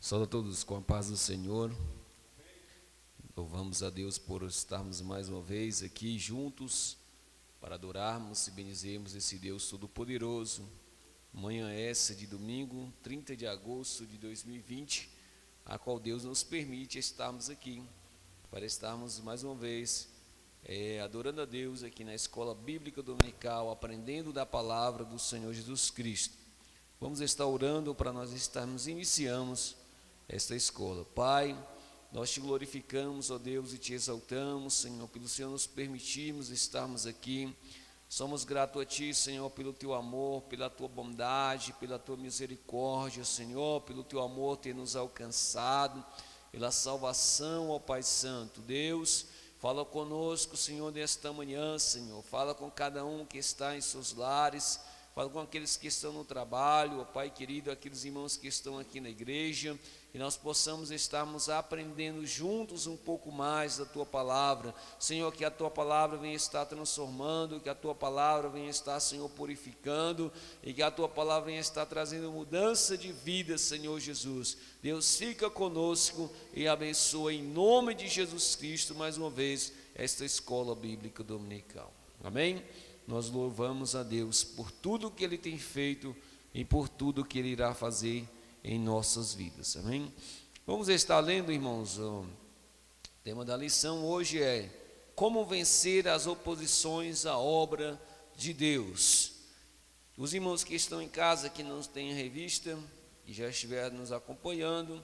Saúde a todos com a paz do Senhor. Louvamos a Deus por estarmos mais uma vez aqui juntos para adorarmos e bendizermos esse Deus Todo-Poderoso. Manhã essa de domingo, 30 de agosto de 2020, a qual Deus nos permite estarmos aqui, para estarmos mais uma vez adorando a Deus aqui na Escola Bíblica Dominical, aprendendo da palavra do Senhor Jesus Cristo. Vamos estar orando para nós estarmos iniciamos esta escola. Pai, nós te glorificamos, ó Deus, e te exaltamos, Senhor, pelo Senhor nos permitirmos estarmos aqui. Somos gratos a Ti, Senhor, pelo Teu amor, pela Tua bondade, pela Tua misericórdia, Senhor, pelo Teu amor ter nos alcançado, pela salvação, ó Pai Santo. Deus, fala conosco, Senhor, nesta manhã, Senhor. Fala com cada um que está em seus lares, fala com aqueles que estão no trabalho, ó Pai querido, aqueles irmãos que estão aqui na igreja, e nós possamos estarmos aprendendo juntos um pouco mais da Tua palavra. Senhor, que a Tua palavra venha estar transformando, que a Tua palavra venha estar, Senhor, purificando, e que a Tua palavra venha estar trazendo mudança de vida, Senhor Jesus. Deus, fica conosco e abençoa em nome de Jesus Cristo, mais uma vez, esta Escola Bíblica Dominical. Amém? Nós louvamos a Deus por tudo que Ele tem feito e por tudo que Ele irá fazer em nossas vidas, amém? Vamos estar lendo, irmãos, o tema da lição hoje é como vencer as oposições à obra de Deus. Os irmãos que estão em casa, que não têm revista e já estiveram nos acompanhando,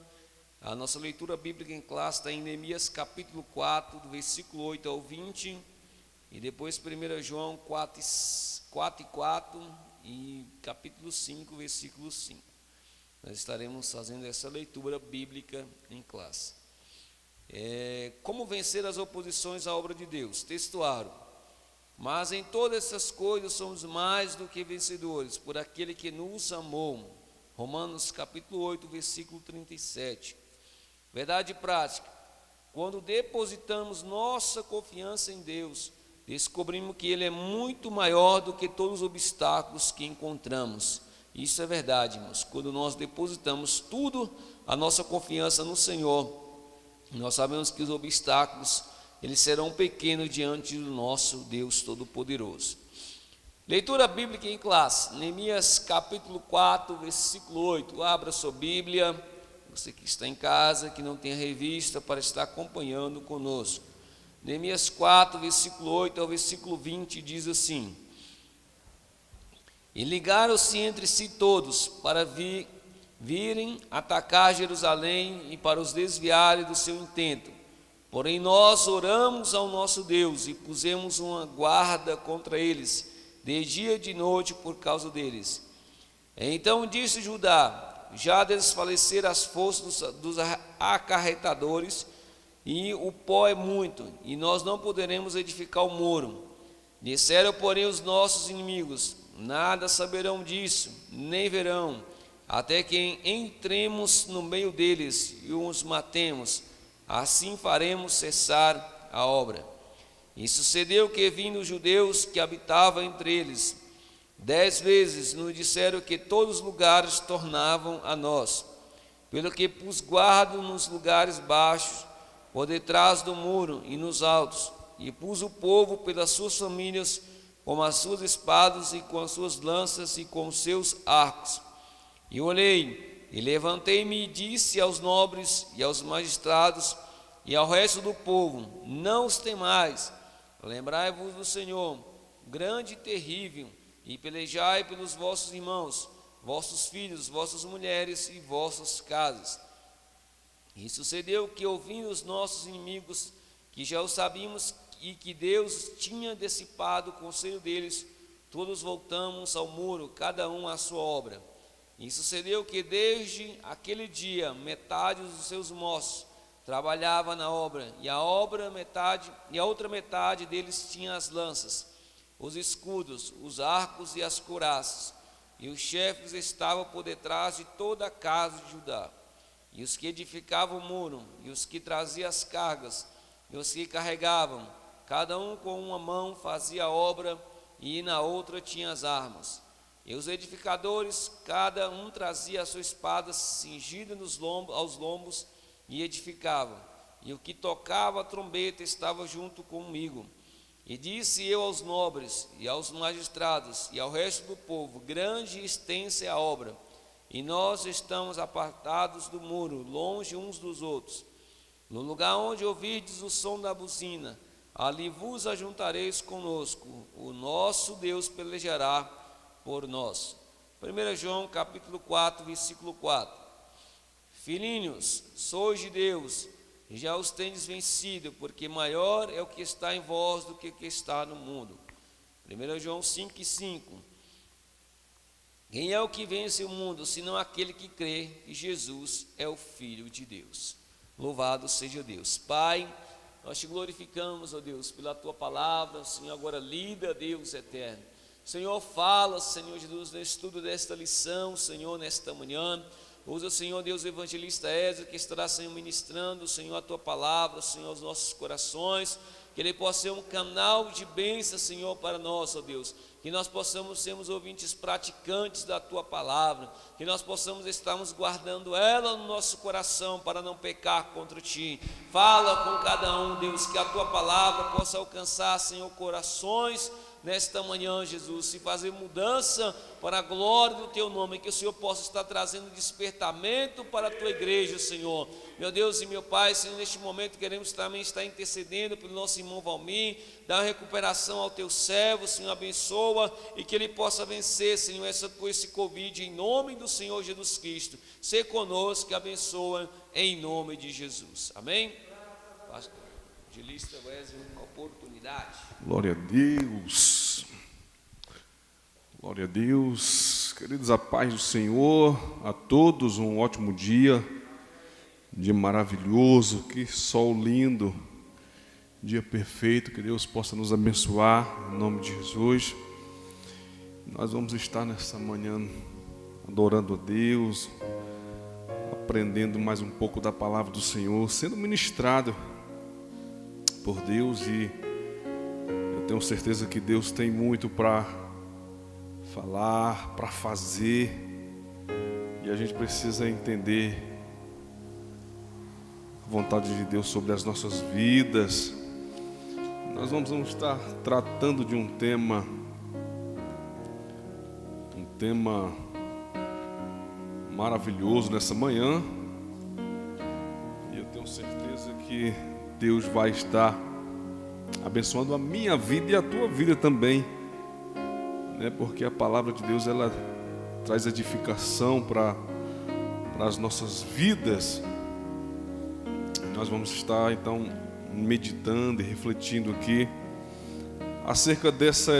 a nossa leitura bíblica em classe está em Neemias capítulo 4, do versículo 8 ao 20, e depois 1 João 4 e 4 e capítulo 5, versículo 5. Nós estaremos fazendo essa leitura bíblica em classe. Como vencer as oposições à obra de Deus? Textuário. Mas em todas essas coisas somos mais do que vencedores, por aquele que nos amou. Romanos capítulo 8, versículo 37. Verdade prática. Quando depositamos nossa confiança em Deus, descobrimos que Ele é muito maior do que todos os obstáculos que encontramos. Isso é verdade, irmãos. Quando nós depositamos tudo a nossa confiança no Senhor, nós sabemos que os obstáculos, eles serão pequenos diante do nosso Deus Todo-Poderoso. Leitura bíblica em classe, Neemias capítulo 4, versículo 8. Abra sua Bíblia, você que está em casa, que não tem revista, para estar acompanhando conosco. Neemias 4, versículo 8 ao versículo 20, diz assim: E ligaram-se entre si todos para virem atacar Jerusalém e para os desviarem do seu intento. Porém nós oramos ao nosso Deus e pusemos uma guarda contra eles, de dia e de noite por causa deles. Então disse Judá: já desfaleceram as forças dos acarretadores, e o pó é muito, e nós não poderemos edificar o muro. Disseram, porém, os nossos inimigos: nada saberão disso, nem verão, até que entremos no meio deles e os matemos. Assim faremos cessar a obra. E sucedeu que, vindo os judeus que habitavam entre eles, 10 vezes nos disseram que todos os lugares tornavam a nós, pelo que pus guarda nos lugares baixos, por detrás do muro e nos altos, e pus o povo pelas suas famílias, com as suas espadas e com as suas lanças e com os seus arcos. E olhei, e levantei-me e disse aos nobres e aos magistrados e ao resto do povo: não os temais, lembrai-vos do Senhor, grande e terrível, e pelejai pelos vossos irmãos, vossos filhos, vossas mulheres e vossas casas. E sucedeu que, ouvindo os nossos inimigos, que já o sabíamos, e que Deus tinha dissipado o conselho deles, todos voltamos ao muro, cada um à sua obra. E sucedeu que desde aquele dia metade dos seus moços trabalhava na obra, e a outra metade deles tinha as lanças, os escudos, os arcos e as couraças. E os chefes estavam por detrás de toda a casa de Judá, e os que edificavam o muro, e os que traziam as cargas, e os que carregavam, cada um com uma mão fazia a obra, e na outra tinha as armas. E os edificadores, cada um trazia a sua espada cingida aos lombos e edificava. E o que tocava a trombeta estava junto comigo. E disse eu aos nobres e aos magistrados e ao resto do povo: grande e extensa é a obra, e nós estamos apartados do muro, longe uns dos outros. No lugar onde ouvirdes o som da buzina, ali vos ajuntareis conosco, o nosso Deus pelejará por nós. 1 João capítulo 4, versículo 4. Filhinhos, sois de Deus, e já os tendes vencido, porque maior é o que está em vós do que o que está no mundo. 1 João 5, 5. Quem é o que vence o mundo, senão aquele que crê que Jesus é o Filho de Deus? Louvado seja Deus. Pai, nós te glorificamos, ó Deus, pela tua palavra, Senhor, agora lida, Deus eterno. Senhor, fala, Senhor Jesus, no estudo desta lição, Senhor, nesta manhã. Usa, Senhor Deus, o evangelista Ezra, que estará, Senhor, ministrando, Senhor, a tua palavra, Senhor, aos nossos corações, que ele possa ser um canal de bênção, Senhor, para nós, ó Deus, que nós possamos sermos ouvintes praticantes da tua palavra, que nós possamos estarmos guardando ela no nosso coração para não pecar contra ti. Fala com cada um, Deus, que a tua palavra possa alcançar, Senhor, corações nesta manhã, Jesus, e fazer mudança para a glória do teu nome, que o Senhor possa estar trazendo despertamento para a tua igreja, Senhor. Meu Deus e meu Pai, Senhor, neste momento queremos também estar intercedendo pelo nosso irmão Valmir, dar uma recuperação ao teu servo, Senhor, abençoa, e que ele possa vencer, Senhor, esse Covid, em nome do Senhor Jesus Cristo. Ser conosco, abençoa, em nome de Jesus. Amém? Pastor evangelista Wesley, uma oportunidade. Glória a Deus, glória a Deus, queridos, a paz do Senhor, a todos um ótimo dia maravilhoso, que sol lindo, dia perfeito, que Deus possa nos abençoar, em nome de Jesus. Nós vamos estar nessa manhã adorando a Deus, aprendendo mais um pouco da palavra do Senhor, sendo ministrado por Deus, e eu tenho certeza que Deus tem muito para falar, para fazer, e a gente precisa entender a vontade de Deus sobre as nossas vidas. Nós vamos estar tratando de um tema maravilhoso nessa manhã, e eu tenho certeza que Deus vai estar abençoando a minha vida e a tua vida também, né? Porque a palavra de Deus, ela traz edificação para as nossas vidas. Nós vamos estar então meditando e refletindo aqui acerca dessa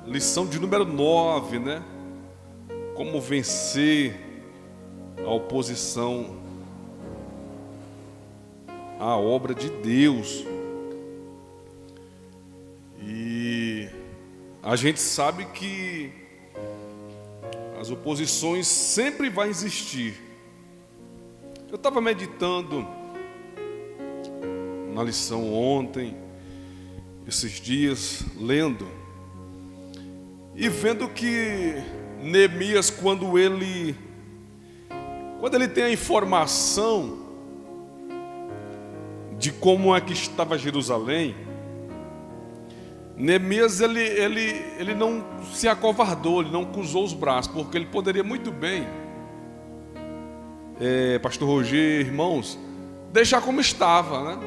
lição de número 9, né? Como vencer a oposição à obra de Deus. E a gente sabe que as oposições sempre vão existir. Eu estava meditando na lição ontem, esses dias, lendo e vendo que Neemias, quando ele tem a informação de como é que estava Jerusalém, Neemias ele não se acovardou, ele não cruzou os braços, porque ele poderia muito bem, pastor Roger, irmãos, deixar como estava, né?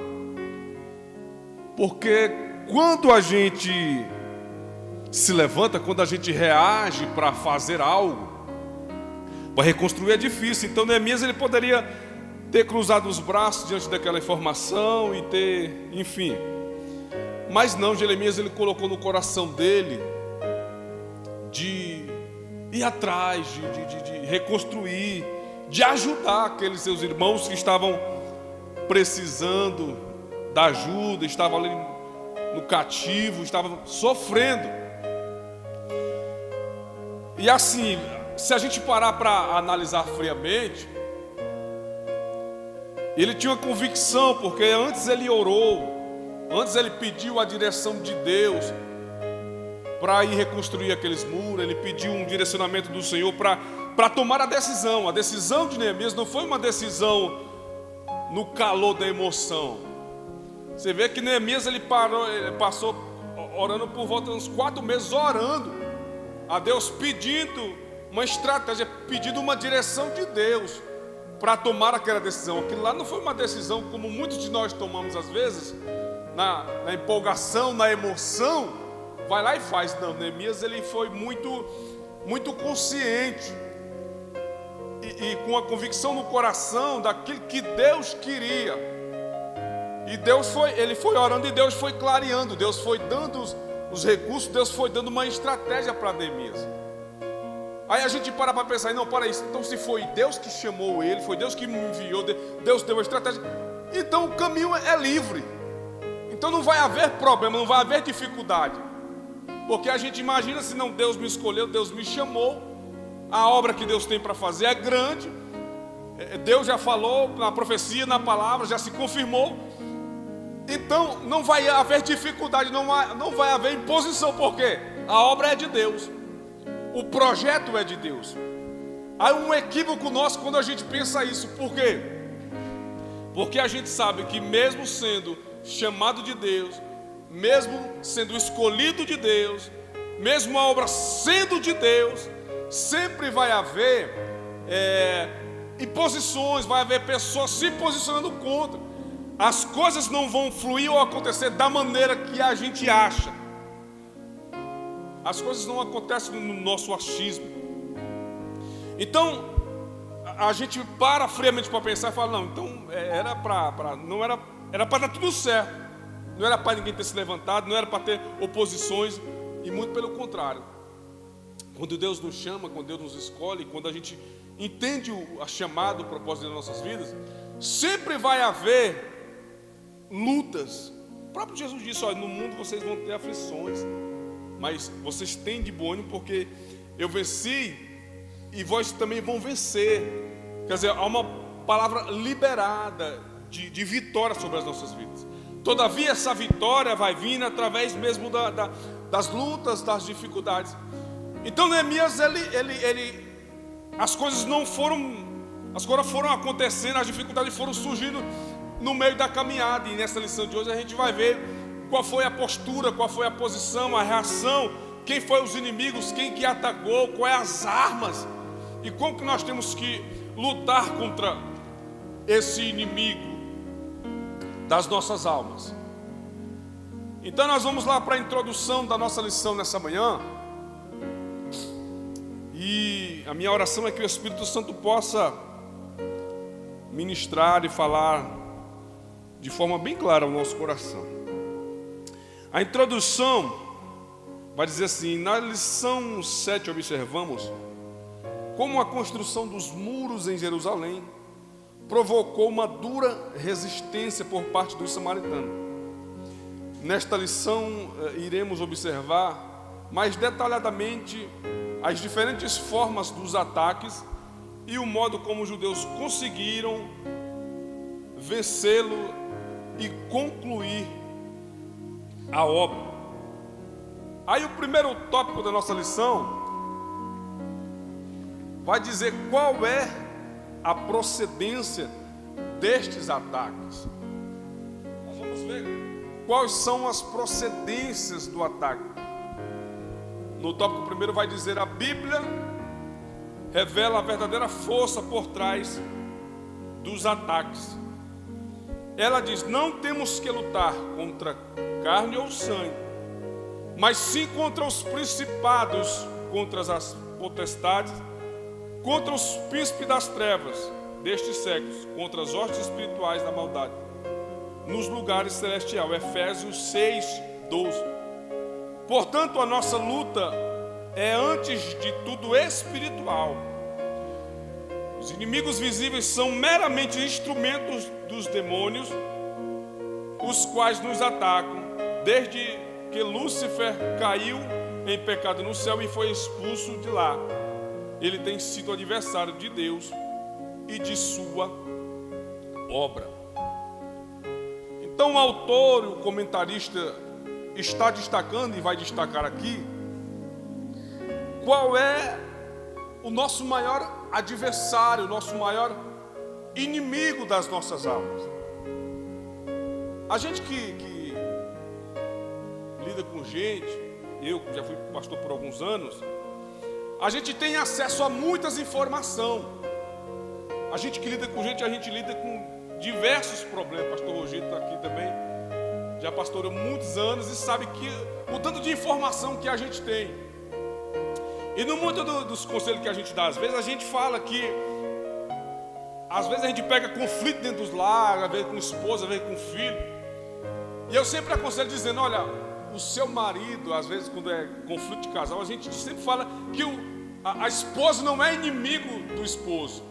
Porque quando a gente se levanta, quando a gente reage para fazer algo, para reconstruir é difícil. Então Neemias, ele poderia ter cruzado os braços diante daquela informação e ter, enfim. Mas não, Jeremias, ele colocou no coração dele de ir atrás, de reconstruir, de ajudar aqueles seus irmãos que estavam precisando da ajuda, estavam ali no cativo, estavam sofrendo. E assim, se a gente parar para analisar friamente, ele tinha uma convicção, porque antes ele orou, antes ele pediu a direção de Deus, para ir reconstruir aqueles muros. Ele pediu um direcionamento do Senhor para tomar a decisão. A decisão de Neemias não foi uma decisão no calor da emoção. Você vê que Neemias ele passou orando por volta de uns 4 meses, orando a Deus, pedindo uma estratégia, pedindo uma direção de Deus para tomar aquela decisão. Aquilo lá não foi uma decisão como muitos de nós tomamos às vezes, na empolgação, na emoção, vai lá e faz. Não, Neemias ele foi muito consciente e com a convicção no coração daquilo que Deus queria. E ele foi orando e Deus foi clareando, Deus foi dando os recursos, Deus foi dando uma estratégia para Neemias. Aí a gente para pensar, não, para isso, então se foi Deus que chamou ele, foi Deus que me enviou, Deus deu a estratégia, então o caminho é livre. Então não vai haver problema, não vai haver dificuldade. Porque a gente imagina, se não, Deus me escolheu, Deus me chamou, a obra que Deus tem para fazer é grande, Deus já falou na profecia, na palavra, já se confirmou. Então não vai haver dificuldade, não vai haver imposição, porque a obra é de Deus, o projeto é de Deus. Há um equívoco nosso quando a gente pensa isso. Por quê? Porque a gente sabe que mesmo sendo chamado de Deus, mesmo sendo escolhido de Deus, mesmo a obra sendo de Deus, sempre vai haver imposições, vai haver pessoas se posicionando contra. As coisas não vão fluir ou acontecer da maneira que a gente acha. As coisas não acontecem no nosso achismo. Então, a gente para friamente para pensar e fala, não, então era para dar tudo certo. Não era para ninguém ter se levantado, não era para ter oposições, e muito pelo contrário. Quando Deus nos chama, quando Deus nos escolhe, quando a gente entende a chamada, o propósito das nossas vidas, sempre vai haver lutas. O próprio Jesus disse, olha, no mundo vocês vão ter aflições, mas vocês têm de bom ânimo, porque eu venci e vós também vão vencer. Quer dizer, há uma palavra liberada de vitória sobre as nossas vidas. Todavia essa vitória vai vir através mesmo das lutas, das dificuldades. Então Neemias, as coisas foram acontecendo, as dificuldades foram surgindo no meio da caminhada. E nessa lição de hoje a gente vai ver qual foi a postura, qual foi a posição, a reação, quem foi os inimigos, quem que atacou, quais as armas e como que nós temos que lutar contra esse inimigo das nossas almas. Então nós vamos lá para a introdução da nossa lição nessa manhã. E a minha oração é que o Espírito Santo possa ministrar e falar de forma bem clara ao nosso coração. A introdução vai dizer assim: na lição 7 observamos como a construção dos muros em Jerusalém provocou uma dura resistência por parte dos samaritanos. Nesta lição iremos observar mais detalhadamente as diferentes formas dos ataques e o modo como os judeus conseguiram vencê-lo e concluir a obra. Aí o primeiro tópico da nossa lição vai dizer qual é a procedência destes ataques. Nós vamos ver quais são as procedências do ataque. No tópico primeiro vai dizer: a Bíblia revela a verdadeira força por trás dos ataques. Ela diz: não temos que lutar contra carne ou sangue, mas sim contra os principados, contra as potestades, contra os príncipes das trevas destes séculos, contra as hostes espirituais da maldade nos lugares celestiais. Efésios 6:12. Portanto, a nossa luta é antes de tudo espiritual. Os inimigos visíveis são meramente instrumentos dos demônios, os quais nos atacam desde que Lúcifer caiu em pecado no céu e foi expulso de lá. Ele tem sido adversário de Deus e de sua obra. Então o autor, o comentarista, está destacando e vai destacar aqui qual é o nosso maior adversário, o nosso maior inimigo das nossas almas. A gente que lida com gente, eu já fui pastor por alguns anos, a gente tem acesso a muitas informações. A gente que lida com gente, a gente lida com diversos problemas. Pastor Rogério está aqui também, já pastoreou muitos anos e sabe que o tanto de informação que a gente tem. E no mundo dos conselhos que a gente dá, às vezes a gente fala que às vezes a gente pega conflito dentro dos lares, às vezes com esposa, às vezes com filho. E eu sempre aconselho dizendo, olha, o seu marido, às vezes quando é conflito de casal, a gente sempre fala que a esposa não é inimigo do esposo.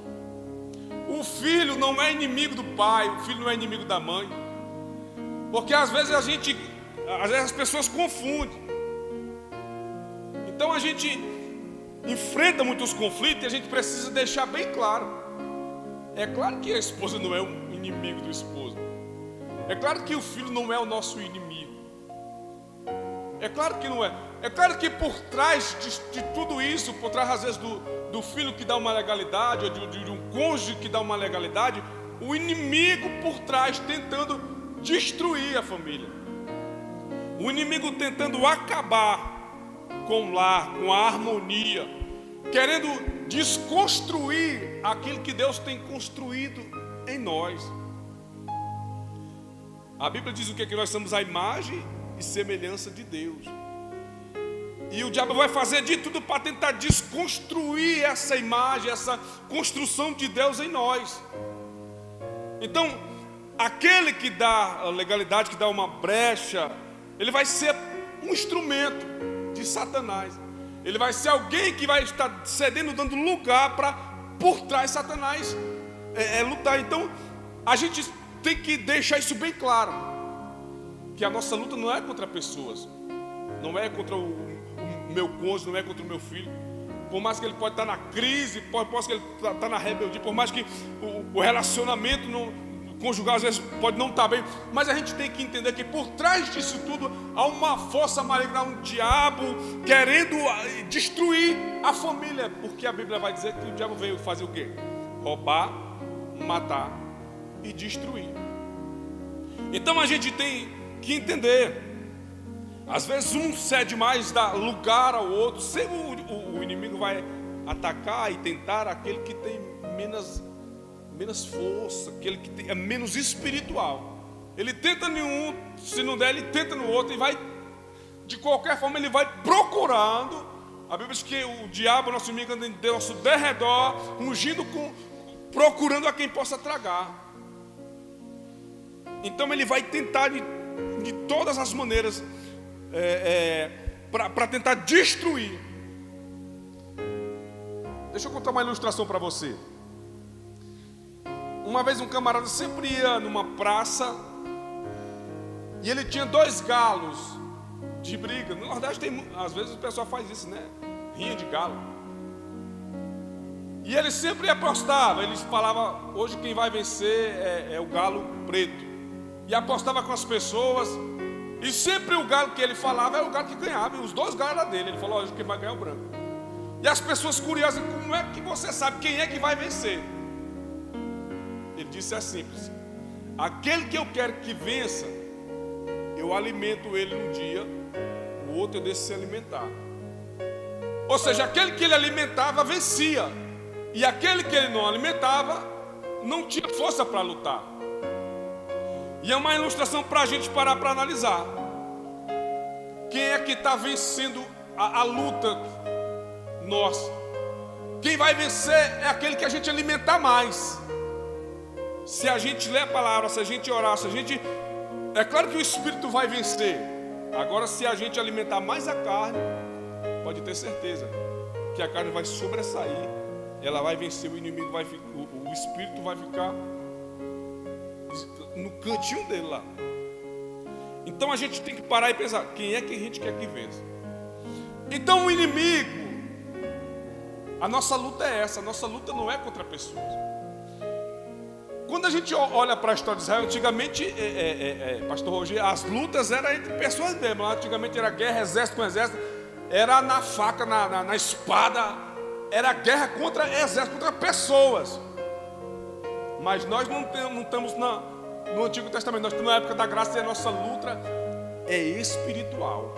O filho não é inimigo do pai, o filho não é inimigo da mãe. Porque às vezes as pessoas confundem. Então a gente enfrenta muitos conflitos e a gente precisa deixar bem claro. É claro que a esposa não é um inimigo do esposo. É claro que o filho não é o nosso inimigo. É claro que não é. É claro que por trás de tudo isso, por trás às vezes do filho que dá uma legalidade, ou de um cônjuge que dá uma legalidade, o inimigo por trás tentando destruir a família. O inimigo tentando acabar com o lar, com a harmonia, querendo desconstruir aquilo que Deus tem construído em nós. A Bíblia diz o que? Que nós somos a imagem e semelhança de Deus. E o diabo vai fazer de tudo para tentar desconstruir essa imagem, essa construção de Deus em nós. Então, aquele que dá a legalidade, que dá uma brecha, ele vai ser um instrumento de Satanás. Ele vai ser alguém que vai estar cedendo, dando lugar para, por trás, Satanás lutar. Então, a gente tem que deixar isso bem claro, que a nossa luta não é contra pessoas, não é contra o meu cônjuge, não é contra o meu filho. Por mais que ele pode estar na crise, por mais que ele está na rebeldia, por mais que o relacionamento conjugal às vezes pode não estar bem, mas a gente tem que entender que por trás disso tudo há uma força maligna, um diabo querendo destruir a família, porque a Bíblia vai dizer que o diabo veio fazer o quê? Roubar, matar e destruir. Então a gente tem que entender, às vezes um cede mais, dá lugar ao outro. Sempre o inimigo vai atacar e tentar aquele que tem menos força, aquele que é menos espiritual. Ele tenta em um, se não der, ele tenta no outro, e vai, de qualquer forma, ele vai procurando. A Bíblia diz que o diabo, nosso inimigo, anda em nosso derredor, ungindo procurando a quem possa tragar. Então ele vai tentar de todas as maneiras para tentar destruir. Deixa eu contar uma ilustração para você. Uma vez um camarada sempre ia numa praça e ele tinha 2 galos de briga. No Nordeste às vezes o pessoal faz isso, né? Rinha de galo. E ele sempre apostava, ele falava, hoje quem vai vencer é o galo preto. E apostava com as pessoas, e sempre o galo que ele falava era o galo que ganhava, e os 2 galos eram dele. Ele falou, hoje quem vai ganhar é o branco. E as pessoas curiosas, como é que você sabe quem é que vai vencer? Ele disse, é simples, aquele que eu quero que vença, eu alimento ele um dia, o outro eu deixo se alimentar. Ou seja, aquele que ele alimentava vencia, e aquele que ele não alimentava não tinha força para lutar. E é uma ilustração para a gente parar para analisar. Quem é que está vencendo a luta nossa? Quem vai vencer é aquele que a gente alimentar mais. Se a gente ler a palavra, se a gente orar, se a gente... É claro que o Espírito vai vencer. Agora, se a gente alimentar mais a carne, pode ter certeza que a carne vai sobressair. Ela vai vencer, o inimigo vai ficar, o Espírito vai ficar no cantinho dele lá. Então a gente tem que parar e pensar, quem é que a gente quer que vença? Então o inimigo, a nossa luta é essa, a nossa luta não é contra pessoas. Quando a gente olha para a história de Israel, antigamente, pastor Rogério, as lutas eram entre pessoas mesmo. Antigamente era guerra, exército com exército. era na faca, na espada, era guerra contra exército, contra pessoas. Mas nós não estamos no Antigo Testamento, nós estamos na época da graça e a nossa luta é espiritual.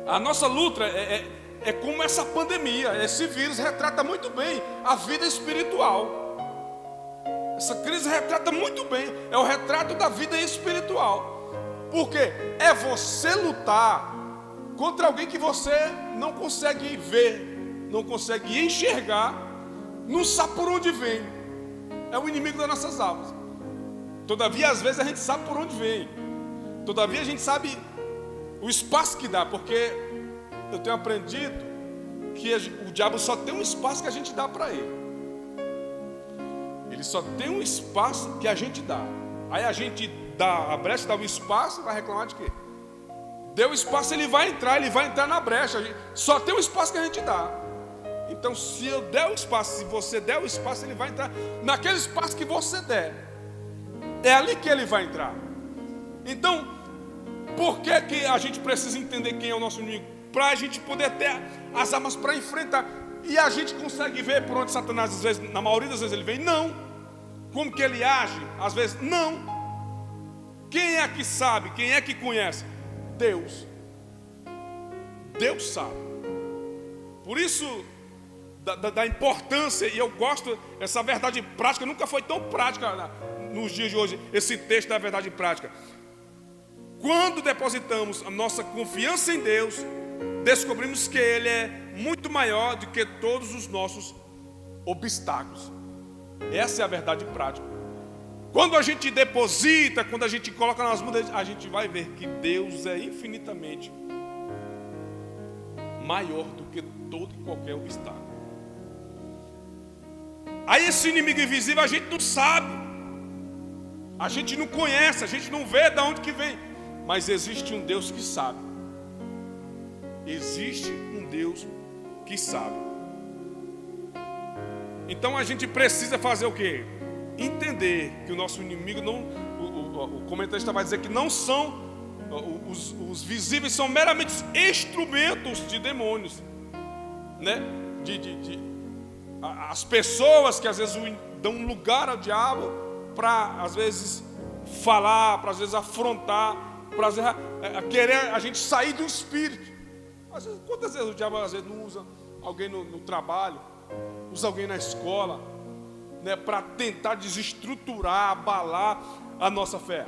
A nossa luta é como essa pandemia, esse vírus retrata muito bem a vida espiritual. Essa crise retrata muito bem, é o retrato da vida espiritual. Porque é você lutar contra alguém que você não consegue ver, não consegue enxergar, não sabe por onde vem. É o inimigo das nossas almas. Todavia, às vezes a gente sabe por onde vem. Todavia, a gente sabe o espaço que dá, porque eu tenho aprendido que o diabo só tem um espaço que a gente dá para ele. Ele só tem um espaço que a gente dá. Aí a gente dá a brecha, dá o espaço, vai reclamar de quê? Deu espaço, ele vai entrar na brecha. Só tem um espaço que a gente dá. Então, se eu der o espaço, se você der o espaço, ele vai entrar naquele espaço que você der. É ali que ele vai entrar. Então, por que a gente precisa entender quem é o nosso inimigo? Para a gente poder ter as armas para enfrentar. E a gente consegue ver por onde Satanás, às vezes, na maioria das vezes ele vem? Não. Como que ele age? Às vezes, não. Quem é que sabe? Quem é que conhece? Deus. Deus sabe. Por isso, da importância, e eu gosto dessa verdade prática, nunca foi tão prática nos dias de hoje, esse texto da verdade prática. Quando depositamos a nossa confiança em Deus, descobrimos que Ele é muito maior do que todos os nossos obstáculos. Essa é a verdade prática. Quando a gente deposita, quando a gente coloca nas mãos dele, a gente vai ver que Deus é infinitamente maior do que todo e qualquer obstáculo. Aí esse inimigo invisível a gente não sabe, a gente não conhece, a gente não vê de onde que vem. Mas existe um Deus que sabe. Existe um Deus que sabe. Então a gente precisa fazer o quê? Entender que o nosso inimigo não... O comentarista vai dizer que não são... Os visíveis são meramente instrumentos de demônios, né? As pessoas que às vezes dão lugar ao diabo para às vezes falar, para às vezes afrontar, para às vezes querer a gente sair do espírito. Às vezes, quantas vezes o diabo às vezes não usa alguém no trabalho, usa alguém na escola, né, para tentar desestruturar, abalar a nossa fé.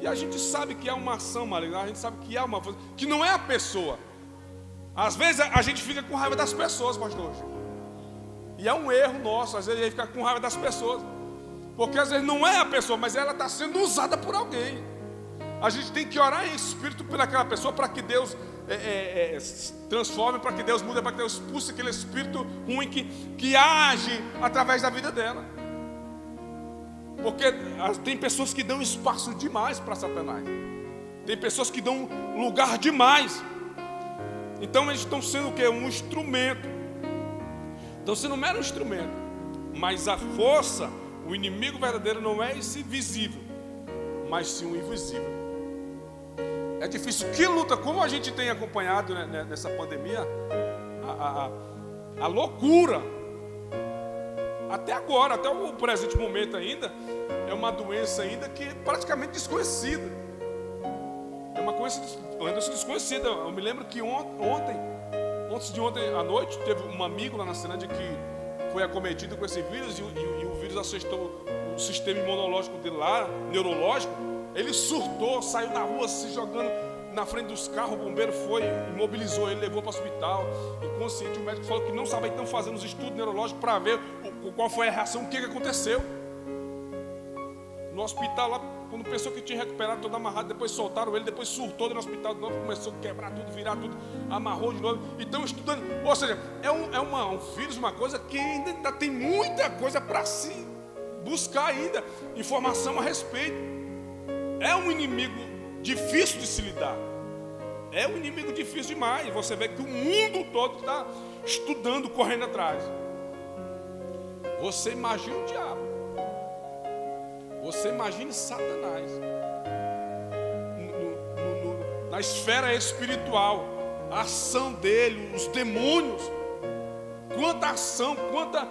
E a gente sabe que é uma ação maligna, a gente sabe que é uma coisa, que não é a pessoa. Às vezes a gente fica com raiva das pessoas, pastor. E é um erro nosso, às vezes a gente fica com raiva das pessoas. Porque às vezes não é a pessoa, mas ela está sendo usada por alguém. A gente tem que orar em espírito pelaquela pessoa para que Deus transforme, para que Deus mude, para que Deus expulse aquele espírito ruim que age através da vida dela. Porque tem pessoas que dão espaço demais para Satanás. Tem pessoas que dão lugar demais. Então eles estão sendo o quê? Um instrumento. Estão sendo um mero instrumento. Mas a força, o inimigo verdadeiro não é esse visível, mas sim o invisível. É difícil. Que luta, como a gente tem acompanhado, né, nessa pandemia, a loucura. Até agora, até o presente momento ainda, é uma doença ainda que é praticamente desconhecida. É uma doença desconhecida. Eu me lembro que antes de ontem à noite, teve um amigo lá na Ceilândia que foi acometido com esse vírus e o vírus assustou o sistema imunológico dele lá, neurológico. Ele surtou, saiu na rua se jogando na frente dos carros, o bombeiro foi, imobilizou ele, levou para o hospital, inconsciente. O médico falou que não sabe, então fazendo os estudos neurológicos para ver qual foi a reação, o que aconteceu. No hospital lá, quando pensou que tinha recuperado, todo amarrado, depois soltaram ele, depois surtou no hospital de novo, começou a quebrar tudo, virar tudo, amarrou de novo. Então estudando, ou seja, um vírus, uma coisa que ainda tem muita coisa para se buscar ainda, informação a respeito. É um inimigo difícil de se lidar. É um inimigo difícil demais. Você vê que o mundo todo está estudando, correndo atrás. Você imagina o diabo. Você imagine Satanás. Na a esfera espiritual, a ação dele, os demônios. Quanta ação, quanta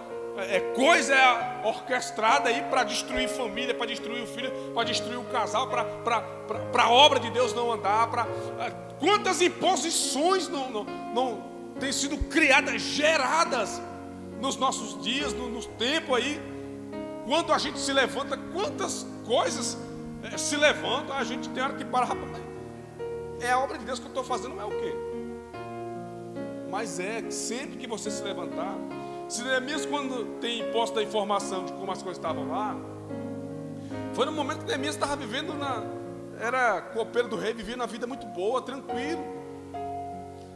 coisa é orquestrada aí para destruir família, para destruir o filho, para destruir o casal, para a obra de Deus não andar. Quantas imposições não têm sido criadas, geradas nos nossos dias, nos tempos aí. Quando a gente se levanta, quantas coisas se levantam, a gente tem hora que para, rapaz, é a obra de Deus que eu estou fazendo, não é o quê? Mas sempre que você se levantar, se Neemias, quando tem posse da informação de como as coisas estavam lá, foi no momento que Neemias estava vivendo era copeiro do rei, vivia uma vida muito boa, tranquilo,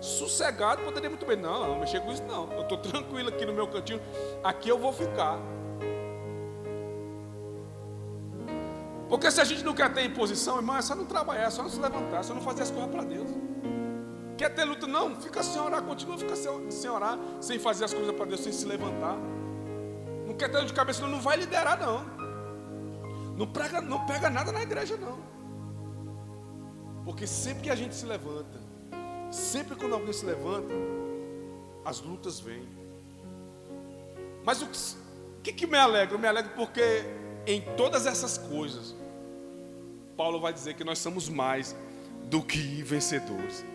sossegado, poderia muito bem, não mexer com isso não, eu estou tranquilo aqui no meu cantinho, aqui eu vou ficar. Porque se a gente não quer ter imposição, irmão, é só não trabalhar, é só não se levantar, é só não fazer as coisas para Deus. Quer ter luta? Não, fica sem orar, continua, fica sem orar, sem fazer as coisas para Deus, sem se levantar. Não quer ter dor de cabeça, não vai liderar, não. Não pega nada na igreja, não. Porque sempre que a gente se levanta, sempre quando alguém se levanta, as lutas vêm. Mas o que me alegra? Eu me alegro porque em todas essas coisas, Paulo vai dizer que nós somos mais do que vencedores.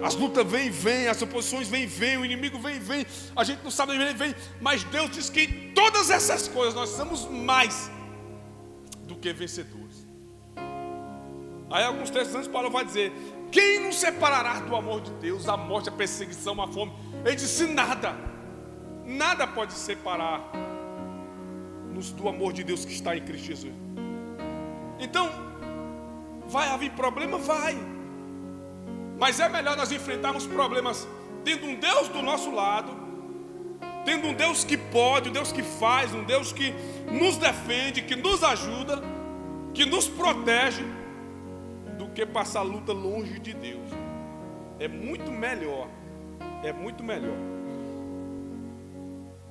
As lutas vêm, as oposições vêm, o inimigo vem, a gente não sabe onde vem, mas Deus diz que em todas essas coisas nós somos mais do que vencedores. Aí alguns textos antes Paulo vai dizer: quem nos separará do amor de Deus? A morte, a perseguição, a fome. Ele disse: nada pode separar-nos do amor de Deus que está em Cristo Jesus. Então, vai haver problema? Vai. Mas é melhor nós enfrentarmos problemas tendo um Deus do nosso lado, tendo um Deus que pode, um Deus que faz, um Deus que nos defende, que nos ajuda, que nos protege, do que passar a luta longe de Deus. É muito melhor.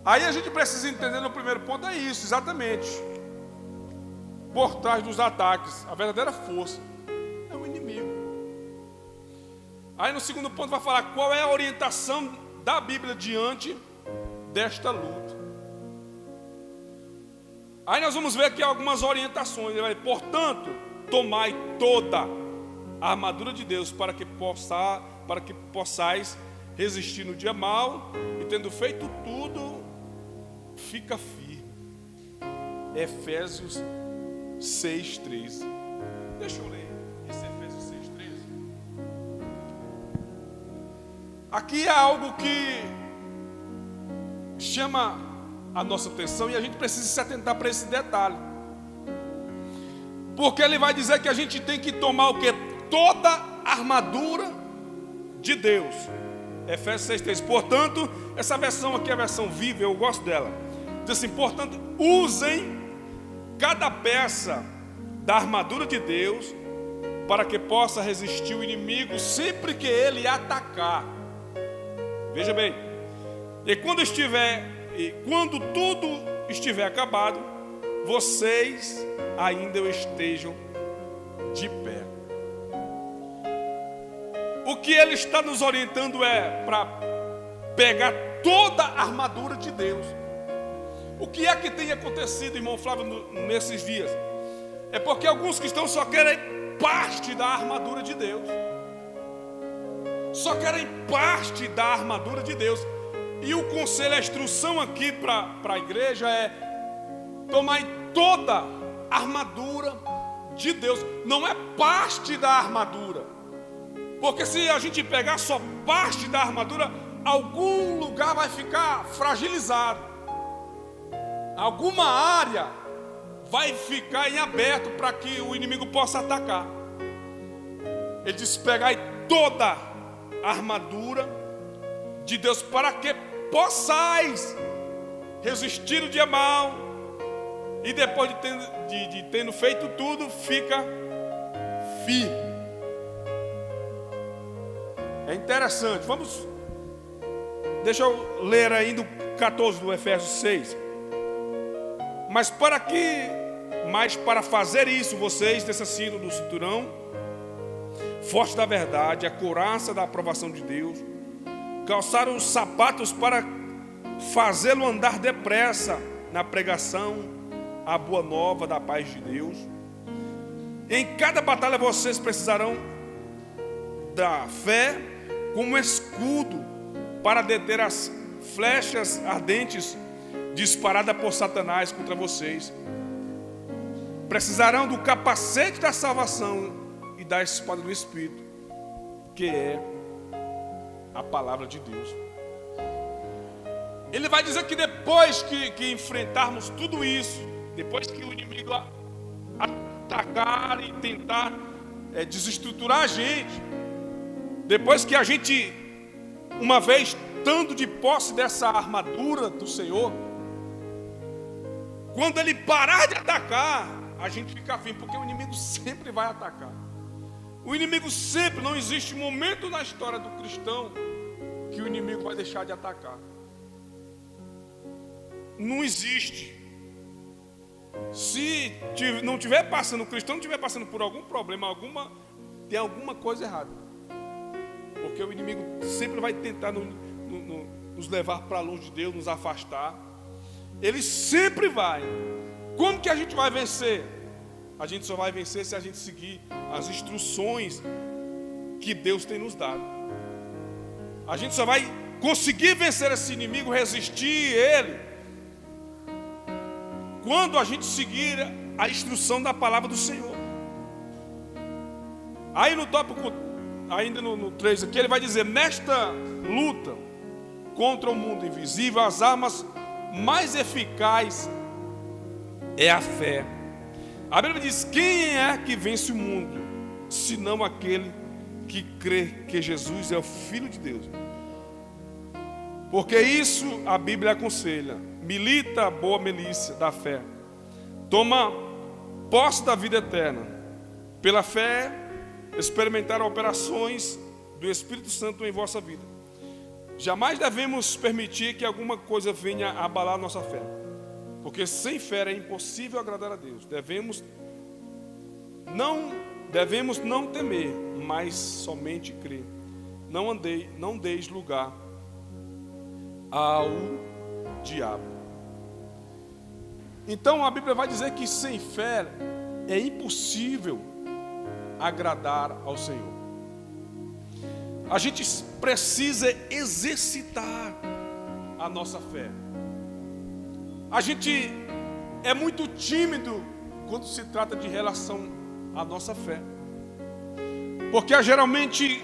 Aí a gente precisa entender no primeiro ponto, é isso, exatamente. Por trás dos ataques, a verdadeira força é o inimigo. Aí no segundo ponto vai falar qual é a orientação da Bíblia diante desta luta. Aí nós vamos ver aqui algumas orientações. Ele vai, portanto, tomai toda a armadura de Deus para que possais resistir no dia mau, e tendo feito tudo, fica firme. Efésios 6:13. Deixa eu ler esse Efésios 6:13. Aqui é algo que chama a nossa atenção e a gente precisa se atentar para esse detalhe. Porque ele vai dizer que a gente tem que tomar o quê? Toda a armadura de Deus. Efésios 6:13. Portanto, essa versão aqui é a versão viva, eu gosto dela. Diz assim: portanto, usem cada peça da armadura de Deus para que possa resistir o inimigo sempre que ele atacar. Veja bem, e quando tudo estiver acabado, vocês ainda estejam de pé. O que ele está nos orientando é para pegar toda a armadura de Deus. O que é que tem acontecido, irmão Flávio, nesses dias? É porque alguns cristãos só querem parte da armadura de Deus. Só querem parte da armadura de Deus. E o conselho, a instrução aqui para a igreja é: tomai toda a armadura de Deus. Não é parte da armadura. Porque se a gente pegar só parte da armadura, algum lugar vai ficar fragilizado. Alguma área vai ficar em aberto para que o inimigo possa atacar. Ele diz: pegai toda a armadura de Deus para que possais resistir o dia mau, e depois de tendo feito tudo, fica firme. É interessante, deixa eu ler ainda o 14 do Efésios 6. Mas para fazer isso, vocês, descendo do cinturão, forte da verdade, a couraça da aprovação de Deus, calçar os sapatos para fazê-lo andar depressa na pregação, a boa nova da paz de Deus. Em cada batalha vocês precisarão da fé como escudo para deter as flechas ardentes disparadas por Satanás contra vocês. Precisarão do capacete da salvação e da espada do Espírito, que é a palavra de Deus. Ele vai dizer que depois que enfrentarmos tudo isso, depois que o inimigo atacar e tentar desestruturar a gente, depois que a gente, uma vez estando de posse dessa armadura do Senhor, quando ele parar de atacar, a gente fica firme, porque o inimigo sempre vai atacar. O inimigo sempre, não existe momento na história do cristão que o inimigo vai deixar de atacar. Não existe. Se não estiver passando, o cristão não estiver passando por algum problema, tem alguma coisa errada. Porque o inimigo sempre vai tentar nos levar para longe de Deus, nos afastar. Ele sempre vai. Como que a gente vai vencer? A gente só vai vencer se a gente seguir as instruções que Deus tem nos dado. A gente só vai conseguir vencer esse inimigo, resistir a ele, quando a gente seguir a instrução da palavra do Senhor. Aí no tópico, ainda no 3 aqui, ele vai dizer: nesta luta contra o mundo invisível, as armas mais eficazes é a fé. A Bíblia diz: quem é que vence o mundo, senão aquele que crê que Jesus é o Filho de Deus? Porque isso a Bíblia aconselha: milita a boa milícia da fé, toma posse da vida eterna, pela fé experimentar operações do Espírito Santo em vossa vida. Jamais devemos permitir que alguma coisa venha abalar nossa fé, porque sem fé é impossível agradar a Deus. Devemos não temer, mas somente crer. Não deis lugar ao diabo. Então a Bíblia vai dizer que sem fé é impossível agradar ao Senhor. A gente precisa exercitar a nossa fé. A gente é muito tímido quando se trata de relação à nossa fé. Porque geralmente,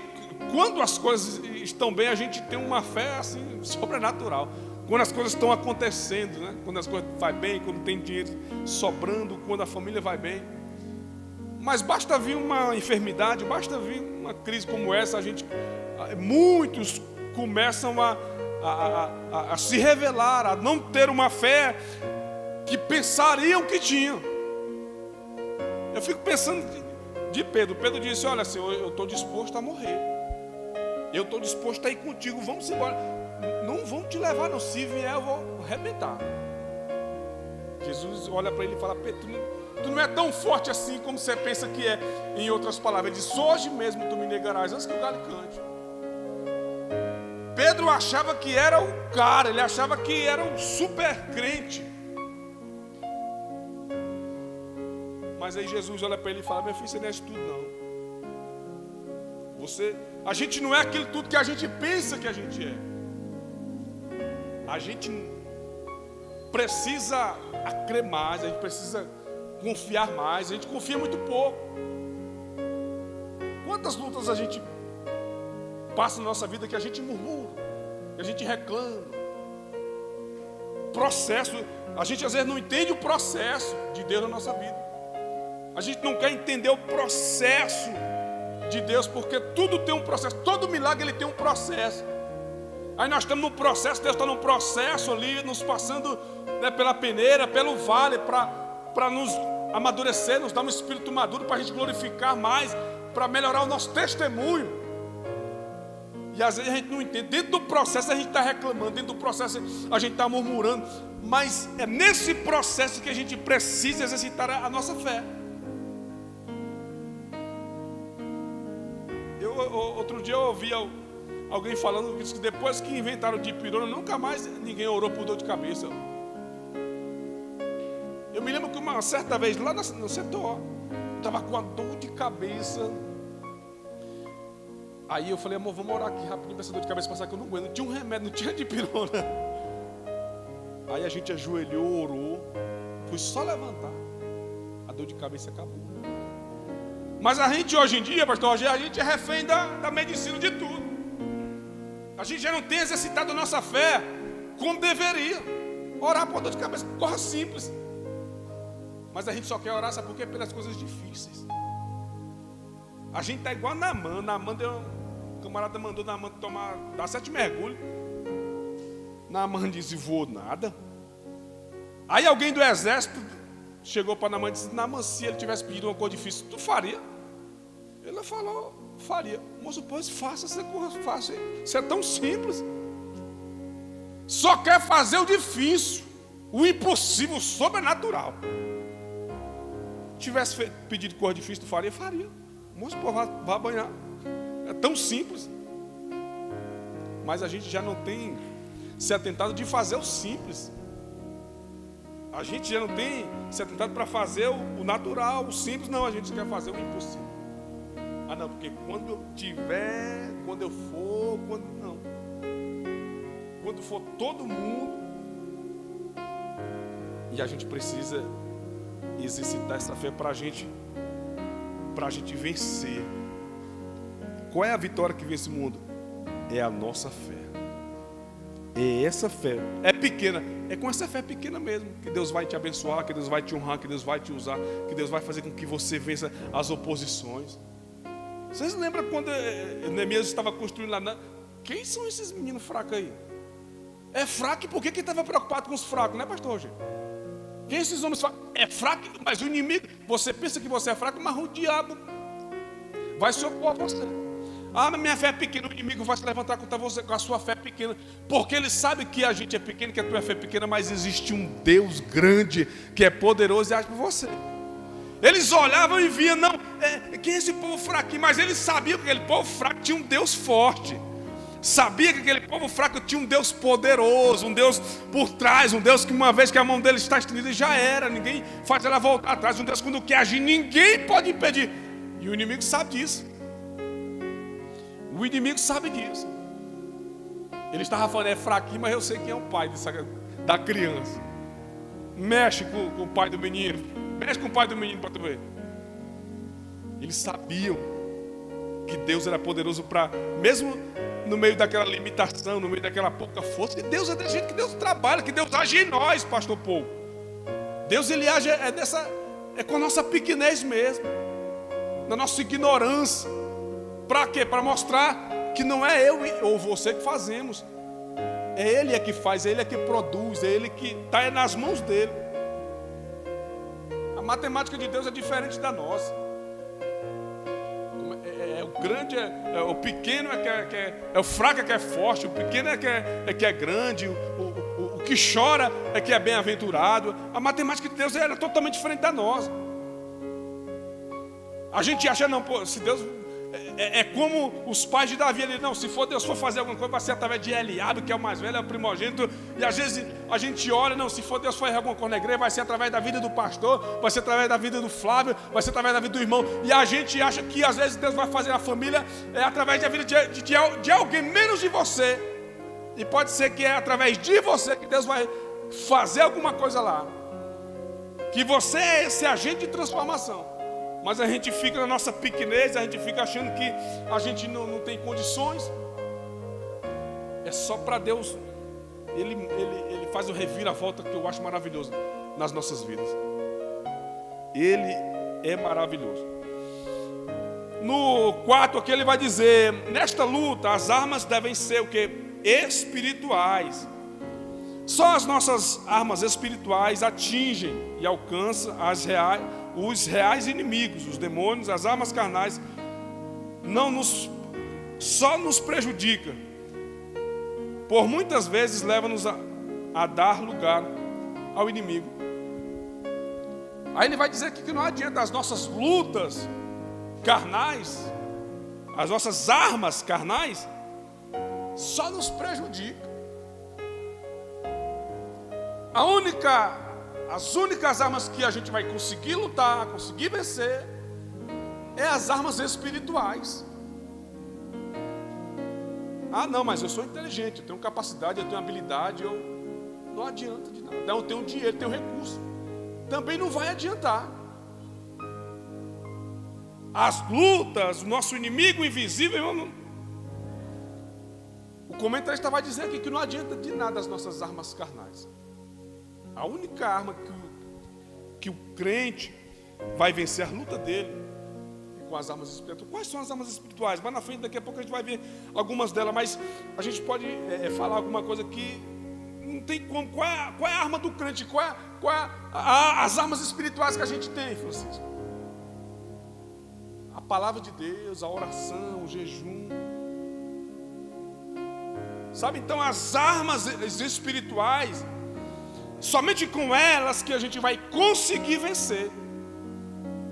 quando as coisas estão bem, a gente tem uma fé assim sobrenatural. Quando as coisas estão acontecendo, né? Quando as coisas vai bem, quando tem dinheiro sobrando, quando a família vai bem. Mas basta vir uma enfermidade, basta vir uma crise como essa, muitos começam a se revelar, a não ter uma fé que pensariam que tinham. Eu fico pensando de Pedro. Pedro disse: olha, Senhor, eu estou disposto a morrer. Eu estou disposto a ir contigo, vamos embora. Não vão te levar, não. Se vier, eu vou arrebentar. Jesus olha para ele e fala: Pedro, tu não é tão forte assim como você pensa que é. Em outras palavras, ele diz: hoje mesmo tu me negarás antes que o galho cante. Pedro achava que era o cara, ele achava que era um super crente. Mas aí Jesus olha para ele e fala: meu filho, você não é isso tudo não. A gente não é aquilo tudo que a gente pensa que a gente é. A gente precisa crer mais, a gente precisa confiar mais. A gente confia muito pouco. Quantas lutas a gente passa na nossa vida que a gente murmura, que a gente reclama? Processo, a gente às vezes não entende o processo de Deus na nossa vida. A gente não quer entender o processo de Deus, porque tudo tem um processo, todo milagre ele tem um processo. Aí nós estamos no processo, Deus está num processo ali, nos passando, né, pela peneira, pelo vale, para nos amadurecer, nos dar um espírito maduro, para a gente glorificar mais, para melhorar o nosso testemunho. E às vezes a gente não entende. Dentro do processo a gente está reclamando, dentro do processo a gente está murmurando, mas é nesse processo que a gente precisa exercitar a nossa fé. outro dia eu ouvi alguém falando que depois que inventaram o dipirona, nunca mais ninguém orou por dor de cabeça. Eu me lembro que uma certa vez, lá no setor, eu estava com uma dor de cabeça. Aí eu falei, amor, vamos orar aqui rapidinho para essa dor de cabeça passar, que eu não aguento. Não tinha um remédio, não tinha dipirona. Aí a gente ajoelhou, orou. Fui só levantar. A dor de cabeça acabou. Mas a gente hoje em dia, pastor Roger, a gente é refém da medicina de tudo. A gente já não tem exercitado a nossa fé como deveria. Orar por dor de cabeça, corra simples. Mas a gente só quer orar, sabe por quê? Pelas coisas difíceis. A gente está igual Naamã. O camarada mandou Naamã dar 7 mergulhos. Naamã disse, vou nada. Aí alguém do exército chegou para Naamã e disse, Naamã, se ele tivesse pedido uma coisa difícil, tu faria? Ele falou, faria. Moço, pois faça essa coisa fácil. Isso é tão simples. Só quer fazer o difícil, o impossível, o sobrenatural. Se tivesse pedido coisa difícil, tu faria? Faria. Moço, pô, vá banhar. É tão simples. Mas a gente já não tem se atentado de fazer o simples. A gente já não tem se atentado para fazer o natural, o simples. Não, a gente quer fazer o impossível. Ah, não, porque quando eu tiver, quando eu for, não. Quando for todo mundo. E a gente precisa exercitar essa fé para a gente vencer. Qual é a vitória que vence o mundo? É a nossa fé. É essa fé. É pequena. É com essa fé pequena mesmo que Deus vai te abençoar, que Deus vai te honrar, que Deus vai te usar, que Deus vai fazer com que você vença as oposições. Vocês lembram quando Neemias estava construindo lá? Quem são esses meninos fracos aí? É fraco, por que ele estava preocupado com os fracos, né, pastor Roger? Quem esses homens falam? É fraco, mas o inimigo, você pensa que você é fraco, mas o diabo vai se opor a você. Ah, mas minha fé é pequena, o inimigo vai se levantar contra você com a sua fé pequena, porque ele sabe que a gente é pequeno, que a tua fé é pequena, mas existe um Deus grande, que é poderoso e age por você. Eles olhavam e viam, não, quem é esse povo fraquinho? Mas eles sabiam que aquele povo fraco tinha um Deus forte. Sabia que aquele povo fraco tinha um Deus poderoso, um Deus por trás, um Deus que uma vez que a mão dele está estendida já era, ninguém faz ela voltar atrás, um Deus quando quer agir, ninguém pode impedir. E o inimigo sabe disso. O inimigo sabe disso. Ele estava falando, é fraquinho, mas eu sei quem é o pai da criança. Mexe com o pai do menino, mexe com o pai do menino para tu ver. Eles sabiam que Deus era poderoso para, mesmo no meio daquela limitação, no meio daquela pouca força, que Deus é da gente, que Deus trabalha, que Deus age em nós, pastor Paulo. Deus, ele age com a nossa pequenez mesmo, na nossa ignorância. Para quê? Para mostrar que não é eu ou você que fazemos. É Ele que faz, é Ele que produz, é Ele que está nas mãos dele. A matemática de Deus é diferente da nossa. O grande o pequeno é o fraco é que é forte, o pequeno é que é grande, o que chora é que é bem-aventurado. A matemática de Deus é totalmente diferente da nossa. A gente acha, não, pô, se Deus é como os pais de Davi, ele, não, se Deus for fazer alguma coisa, vai ser através de Eliabe, que é o mais velho, é o primogênito. E às vezes a gente olha, não, se Deus for fazer alguma coisa na igreja, vai ser através da vida do pastor, vai ser através da vida do Flávio, vai ser através da vida do irmão. E a gente acha que às vezes Deus vai fazer a família através da vida de alguém menos de você. E pode ser que é através de você que Deus vai fazer alguma coisa lá, que você é esse agente de transformação. Mas a gente fica na nossa pequenez, a gente fica achando que a gente não tem condições. É só para Deus. Ele faz o reviravolta que eu acho maravilhoso nas nossas vidas. Ele é maravilhoso. No 4 aqui ele vai dizer: nesta luta as armas devem ser o que? Espirituais. Só as nossas armas espirituais atingem e alcançam os reais inimigos, os demônios. As armas carnais só nos prejudica, por muitas vezes leva-nos a dar lugar ao inimigo. Aí ele vai dizer aqui que não adianta as nossas lutas carnais, as nossas armas carnais, só nos prejudica. As únicas armas que a gente vai conseguir lutar, conseguir vencer, é as armas espirituais. Ah, não, mas eu sou inteligente, eu tenho capacidade, eu tenho habilidade, não adianta de nada. Eu tenho dinheiro, eu tenho recurso. Também não vai adiantar. As lutas, o nosso inimigo invisível, irmão, o comentarista vai dizer aqui que não adianta de nada as nossas armas carnais. A única arma que o crente vai vencer a luta dele é com as armas espirituais. Quais são as armas espirituais? Mais na frente, daqui a pouco a gente vai ver algumas delas, mas a gente pode falar alguma coisa que não tem como. Qual é a arma do crente? As armas espirituais que a gente tem, Francisco? A palavra de Deus, a oração, o jejum. Sabe, então as armas espirituais, somente com elas que a gente vai conseguir vencer.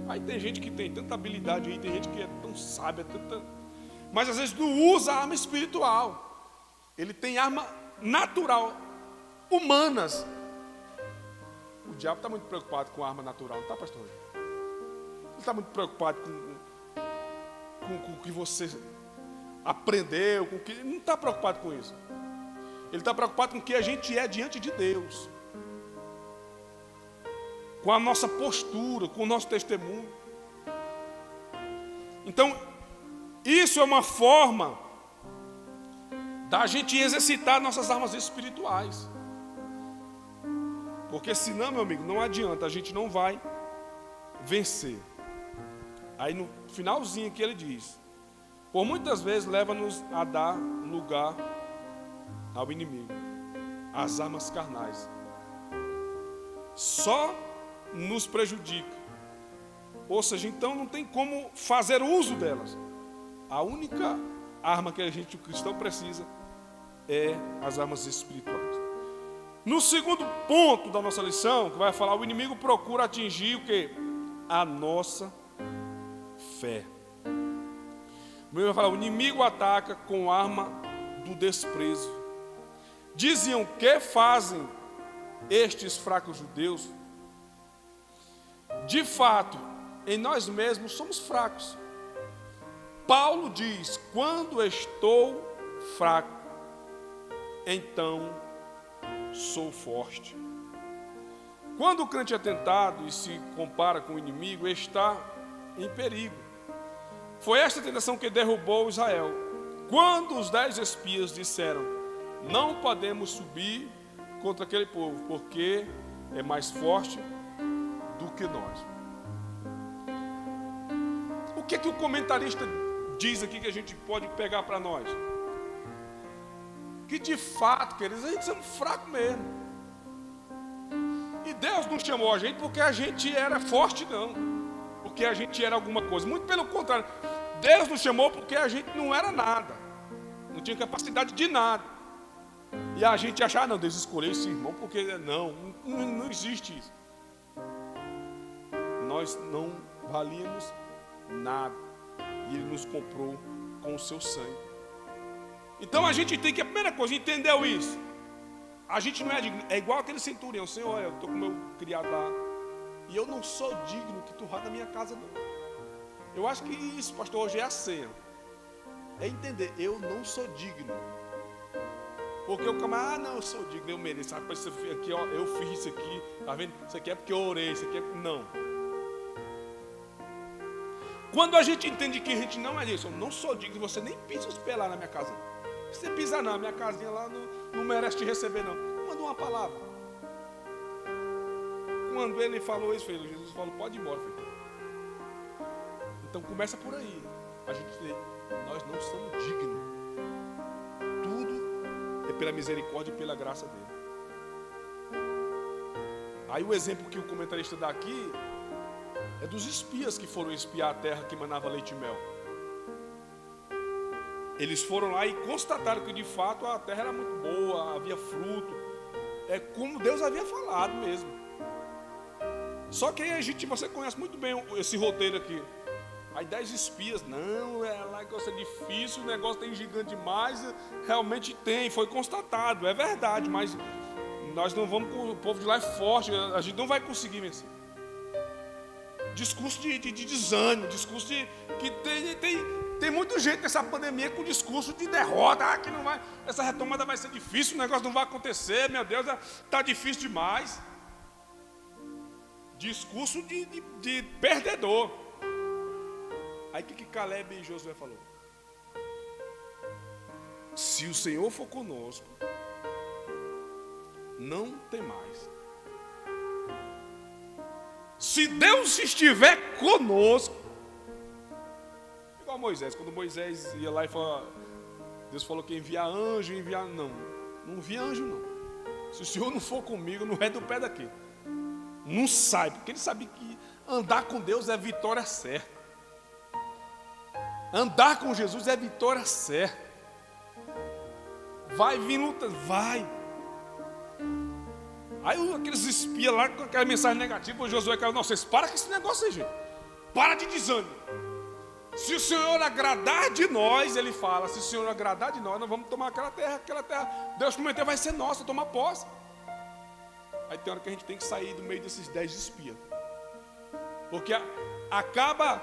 Aí tem gente que tem tanta habilidade aí, tem gente que é tão sábia, mas às vezes não usa a arma espiritual. Ele tem arma natural, humanas. O diabo está muito preocupado com a arma natural, não está, pastor? Ele está muito preocupado com o que você aprendeu, com o que... Ele não está preocupado com isso. Ele está preocupado com o que a gente é diante de Deus, com a nossa postura, com o nosso testemunho. Então, isso é uma forma da gente exercitar nossas armas espirituais. Porque senão, meu amigo, não adianta, a gente não vai vencer. Aí no finalzinho que ele diz: por muitas vezes leva-nos a dar lugar ao inimigo. As armas carnais só nos prejudica. Ou seja, então não tem como fazer uso delas. A única arma que a gente, o cristão, precisa é as armas espirituais. No segundo ponto da nossa lição, que vai falar, o inimigo procura atingir o quê? A nossa fé. Vai falar, o inimigo ataca com arma do desprezo. Diziam, que fazem estes fracos judeus? De fato, em nós mesmos somos fracos. Paulo diz, quando estou fraco, então sou forte. Quando o crente é tentado e se compara com o inimigo, está em perigo. Foi esta tentação que derrubou Israel. Quando os 10 espias disseram, não podemos subir contra aquele povo, porque é mais forte do que nós. O que é que o comentarista diz aqui que a gente pode pegar para nós? Que de fato, queridos, a gente é fraco mesmo. E Deus não chamou a gente porque a gente era forte, não. Porque a gente era alguma coisa. Muito pelo contrário. Deus nos chamou porque a gente não era nada. Não tinha capacidade de nada. E a gente achava, não, Deus escolheu esse irmão porque não existe isso. Nós não valíamos nada. E Ele nos comprou com o seu sangue. Então a gente tem que, a primeira coisa, entendeu isso? A gente não é digno. É igual aquele centurião. Senhor, olha, eu estou com o meu criado lá, e eu não sou digno que tu vá na minha casa, não. Eu acho que isso, pastor, hoje é a ceia. É entender, eu não sou digno. Porque o camarada, não, eu sou digno, eu mereço. Sabe, isso aqui, ó, eu fiz isso aqui, tá vendo? Isso aqui é porque eu orei, isso aqui é... Não. Quando a gente entende que a gente não é disso, eu não sou digno, você nem pisa os pés lá na minha casa. Você pisa não, a minha casinha lá não merece te receber não. Manda uma palavra. Quando ele falou isso, filho, Jesus falou, pode ir embora, filho. Então começa por aí. A gente diz, nós não somos dignos. Tudo é pela misericórdia e pela graça dele. Aí o exemplo que o comentarista dá aqui é dos espias que foram espiar a terra que manava leite e mel. Eles foram lá e constataram que de fato a terra era muito boa, havia fruto. É como Deus havia falado mesmo. Só que aí você conhece muito bem esse roteiro aqui. Aí 10 espias, não, lá negócio é difícil, o negócio tem gigante demais. Realmente tem, foi constatado, é verdade, mas nós não vamos, o povo de lá é forte, a gente não vai conseguir vencer. Discurso de desânimo, discurso de que tem muita gente nessa pandemia com discurso de derrota, que não vai, essa retomada vai ser difícil, o negócio não vai acontecer, meu Deus, está difícil demais. Discurso de perdedor. Aí o que Caleb e Josué falou? Se o Senhor for conosco, não tem mais. Se Deus estiver conosco, igual Moisés, quando Moisés ia lá e falou, Deus falou que ia enviar anjo, não envia anjo não. Se o Senhor não for comigo, não é do pé daqui. Não sai, porque ele sabe que andar com Deus é vitória certa. Andar com Jesus é vitória certa. Vai vir luta, vai. Aí aqueles espias lá com aquela mensagem negativa, o Josué falou, não, vocês param com esse negócio aí, gente. Para de desânimo. Se o Senhor agradar de nós, ele fala, se o Senhor agradar de nós vamos tomar aquela terra, Deus prometeu vai ser nossa, tomar posse. Aí tem hora que a gente tem que sair do meio desses 10 espias. Porque acaba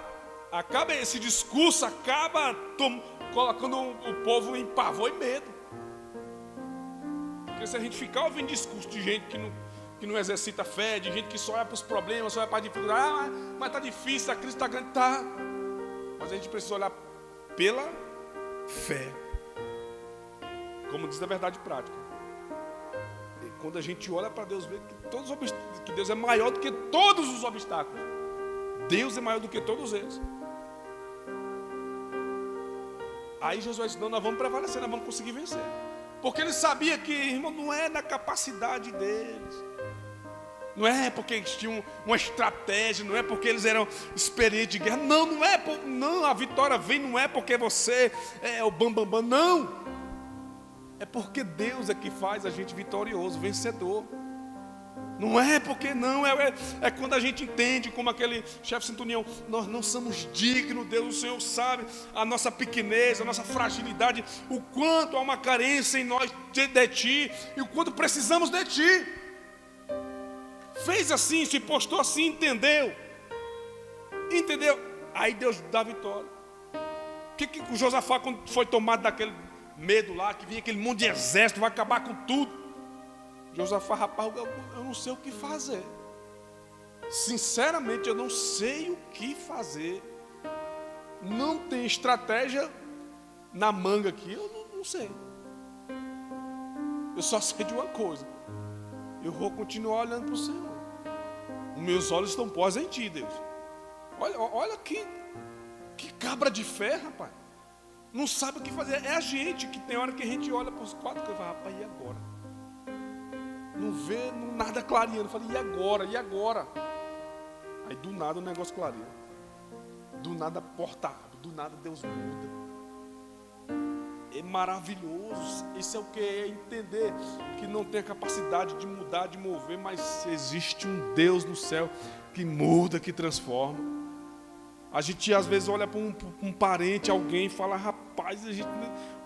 esse discurso, colocando o povo em pavor e medo. Porque se a gente ficar ouvindo discurso de gente que não exercita fé, de gente que só olha para os problemas, só olha para a dificuldade, mas está difícil, a crise está grande, tá. Mas a gente precisa olhar pela fé. Como diz a verdade prática. E quando a gente olha para Deus, vê que Deus é maior do que todos os obstáculos. Deus é maior do que todos eles. Aí Josué disse, não, nós vamos prevalecer, nós vamos conseguir vencer. Porque ele sabia que, irmão, não é da capacidade deles. Não é porque eles tinham uma estratégia, não é porque eles eram experientes de guerra. Não, a vitória vem, não é porque você é o bambambam, não. É porque Deus é que faz a gente vitorioso, vencedor. Não é porque não, é quando a gente entende, como aquele chefe centurião, nós não somos dignos, Deus, o Senhor sabe a nossa pequenez, a nossa fragilidade, o quanto há uma carência em nós de Ti, e o quanto precisamos de Ti. Fez assim, se postou assim, entendeu? Aí Deus dá a vitória. O que o Josafá, quando foi tomado daquele medo lá, que vinha aquele monte de exército, vai acabar com tudo. Josafá, rapaz, eu não sei o que fazer. Sinceramente, eu não sei o que fazer. Não tem estratégia na manga aqui, eu não sei. Eu só sei de uma coisa. Eu vou continuar olhando para o Senhor. Os meus olhos estão postos em Ti, Deus. Olha que cabra de fé, rapaz. Não sabe o que fazer. É a gente que tem hora que a gente olha para os quatro e fala, rapaz, e agora? Não vê nada clareando. Eu falei, e agora? E agora? Aí do nada o negócio clareia. Do nada a porta abre. Do nada Deus muda. É maravilhoso. Isso é o que é entender que não tem a capacidade de mudar, de mover, mas existe um Deus no céu que muda, que transforma. A gente às vezes olha para um parente, alguém, e fala, rapaz, a gente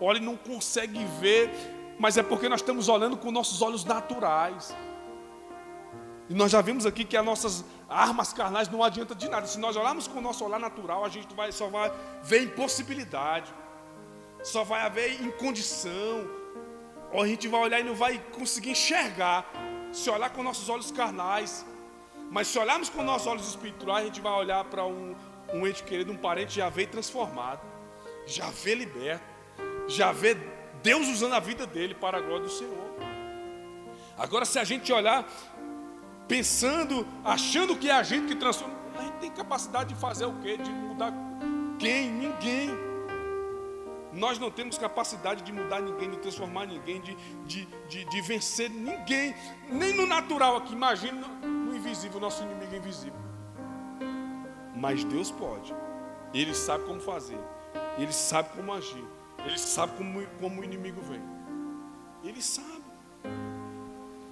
olha e não consegue ver. Mas é porque nós estamos olhando com nossos olhos naturais. E nós já vimos aqui que as nossas armas carnais não adiantam de nada. Se nós olharmos com o nosso olhar natural, a gente só vai ver impossibilidade. Só vai haver incondição. Ou a gente vai olhar e não vai conseguir enxergar. Se olhar com nossos olhos carnais. Mas se olharmos com nossos olhos espirituais, a gente vai olhar para um ente querido, um parente, já vê transformado. Já vê liberto. Já vê Deus usando a vida dele para a glória do Senhor. Agora, se a gente olhar pensando, achando que é a gente que transforma, a gente tem capacidade de fazer o quê? De mudar quem? Ninguém. Nós não temos capacidade de mudar ninguém, de transformar ninguém, de vencer ninguém, nem no natural aqui. Imagina no invisível, nosso inimigo invisível. Mas Deus pode. Ele sabe como fazer. Ele sabe como agir. Ele sabe como o inimigo vem. Ele sabe.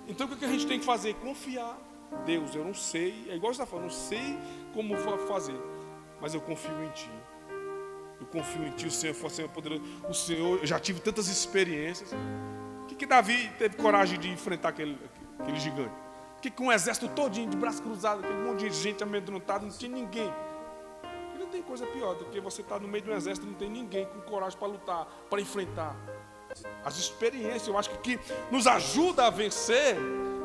Então o que a gente tem que fazer? Confiar. Deus, eu não sei. É igual você está falando, não sei como fazer. mas eu confio em Ti. Eu confio em Ti, o Senhor foi o Senhor poderoso. O Senhor, eu já tive tantas experiências. O que Davi teve coragem de enfrentar aquele gigante? O que um exército todinho de braço cruzado, aquele monte de gente amedrontada, não tinha ninguém. E não tem coisa pior do que você estar no meio de um exército e não tem ninguém com coragem para lutar, para enfrentar. As experiências, eu acho que nos ajuda a vencer,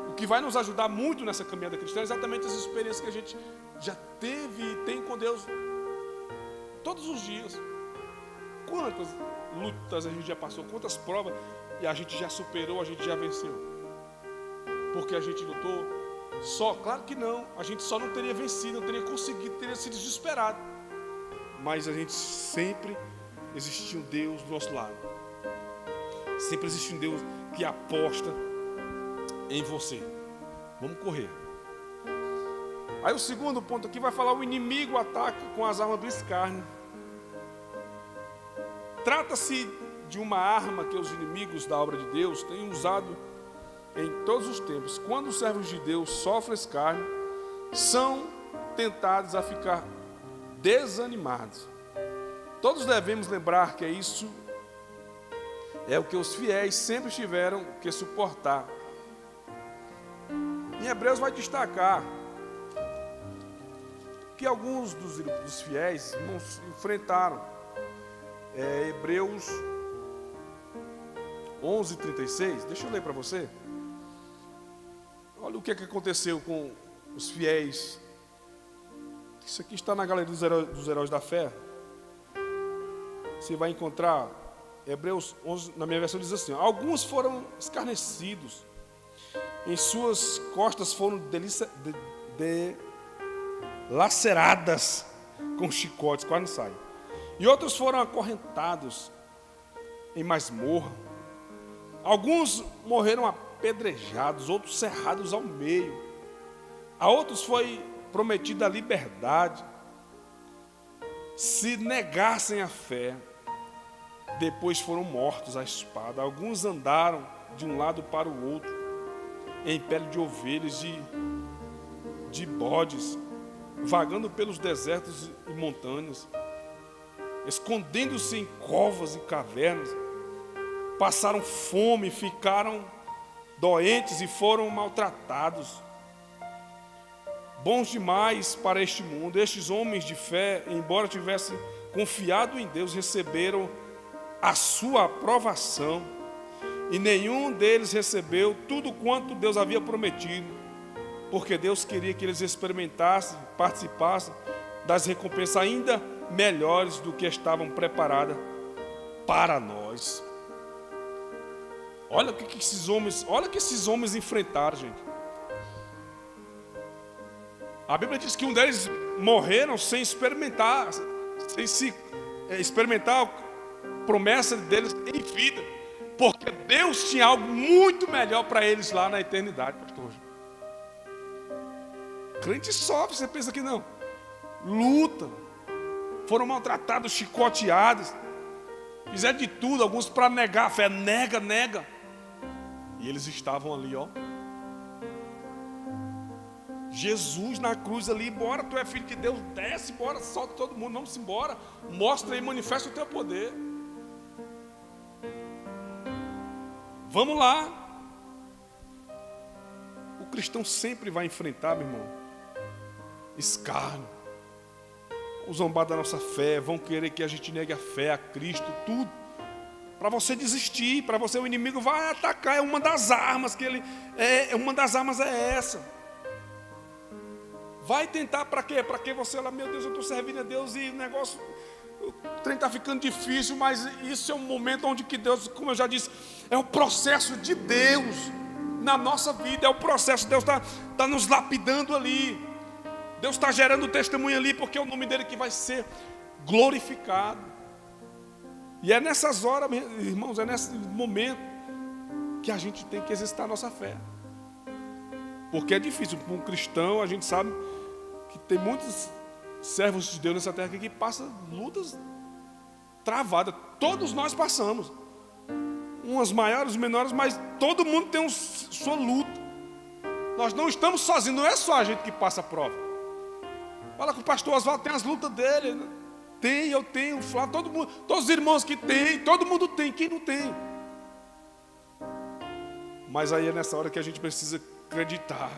o que vai nos ajudar muito nessa caminhada cristã é exatamente as experiências que a gente já teve e tem com Deus todos os dias. Quantas lutas a gente já passou, quantas provas, e a gente já superou, a gente já venceu. Porque a gente lutou só? Claro que não, a gente só não teria vencido, não teria conseguido, teria sido desesperado. Mas a gente sempre existiu um Deus do nosso lado. Sempre existe um Deus que aposta em você. Vamos correr. Aí o segundo ponto aqui vai falar: o inimigo ataca com as armas do escárnio. Trata-se de uma arma que os inimigos da obra de Deus têm usado em todos os tempos. Quando os servos de Deus sofrem escárnio, são tentados a ficar desanimados. Todos devemos lembrar que isso é o que os fiéis sempre tiveram que suportar. Em Hebreus vai destacar que alguns dos fiéis enfrentaram. Hebreus 11:36, deixa eu ler para você. Olha o que aconteceu com os fiéis. Isso aqui está na galeria dos heróis da fé. Você vai encontrar Hebreus 11, na minha versão diz assim: alguns foram escarnecidos, em suas costas foram laceradas com chicotes, quase não sai. E outros foram acorrentados em masmorra. Alguns morreram apedrejados, outros cerrados ao meio. A outros foi prometida a liberdade, se negassem a fé. Depois foram mortos à espada. Alguns andaram de um lado para o outro, em pele de ovelhas e de bodes, vagando pelos desertos e montanhas, escondendo-se em covas e cavernas. Passaram fome, ficaram doentes e foram maltratados. Bons demais para este mundo, estes homens de fé, embora tivessem confiado em Deus, receberam a sua aprovação, e nenhum deles recebeu tudo quanto Deus havia prometido, porque Deus queria que eles experimentassem, participassem das recompensas ainda melhores do que estavam preparadas para nós. Olha o que esses homens enfrentaram, gente. A Bíblia diz que um deles morreram sem experimentar a promessa deles em vida, porque Deus tinha algo muito melhor para eles lá na eternidade, pastor. Crente sofre, você pensa que não? Luta, foram maltratados, chicoteados, fizeram de tudo, alguns para negar a fé, nega. E eles estavam ali, ó. Jesus na cruz ali, bora, tu é filho de Deus, desce, bora, solta todo mundo, vamos embora, mostra aí, manifesta o teu poder. Vamos lá. O cristão sempre vai enfrentar, meu irmão, escárnio, vão zombar da nossa fé, vão querer que a gente negue a fé a Cristo, tudo, para você desistir, para você, o inimigo vai atacar, é uma das armas que ele, uma das armas é essa. Vai tentar para quê? Para que você lá, meu Deus, eu estou servindo a Deus e o negócio, o trem está ficando difícil, mas isso é um momento onde que Deus, como eu já disse, é o processo de Deus na nossa vida, é o processo, Deus está nos lapidando ali, Deus está gerando testemunho ali, porque é o nome dele que vai ser glorificado. E é nessas horas, irmãos, é nesse momento que a gente tem que exercitar a nossa fé. Porque é difícil, para um cristão, a gente sabe que tem muitos servos de Deus nessa terra que passam lutas travadas. Todos nós passamos. Umas maiores, menores, mas todo mundo tem sua luta. Nós não estamos sozinhos, não é só a gente que passa a prova. Fala com o pastor Oswaldo, tem as lutas dele. Tem, eu tenho, o Flávio, todo mundo, todos os irmãos que tem, todo mundo tem, quem não tem? Mas aí é nessa hora que a gente precisa acreditar,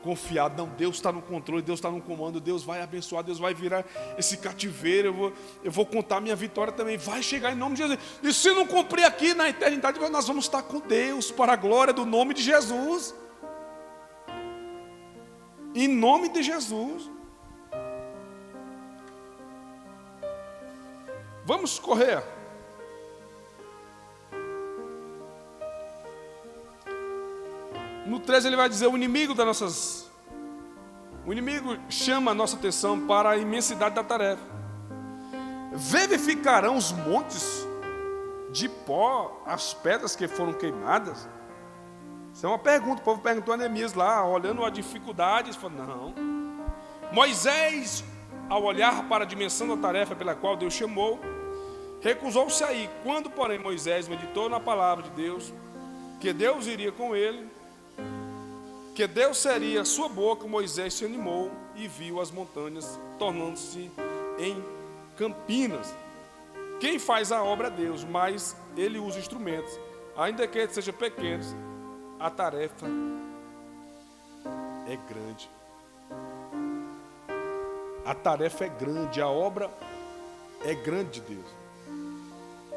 confiar. Não, Deus está no controle, Deus está no comando, Deus vai abençoar, Deus vai virar esse cativeiro, eu vou contar a minha vitória também, vai chegar em nome de Jesus. E se não cumprir aqui na eternidade, nós vamos estar com Deus, para a glória do nome de Jesus. Em nome de Jesus. Vamos correr. No 13 ele vai dizer, o inimigo chama a nossa atenção para a imensidade da tarefa. Verificarão os montes de pó, as pedras que foram queimadas? Isso é uma pergunta, o povo perguntou a Neemias lá, olhando a dificuldade, ele falou, não. Moisés, ao olhar para a dimensão da tarefa pela qual Deus chamou, recusou-se a ir. Quando, porém, Moisés meditou na palavra de Deus, que Deus iria com ele, que Deus seria a sua boca, Moisés se animou e viu as montanhas tornando-se em campinas. Quem faz a obra é Deus, mas ele usa instrumentos. Ainda que eles sejam pequenos, a tarefa é grande. A tarefa é grande, a obra é grande de Deus.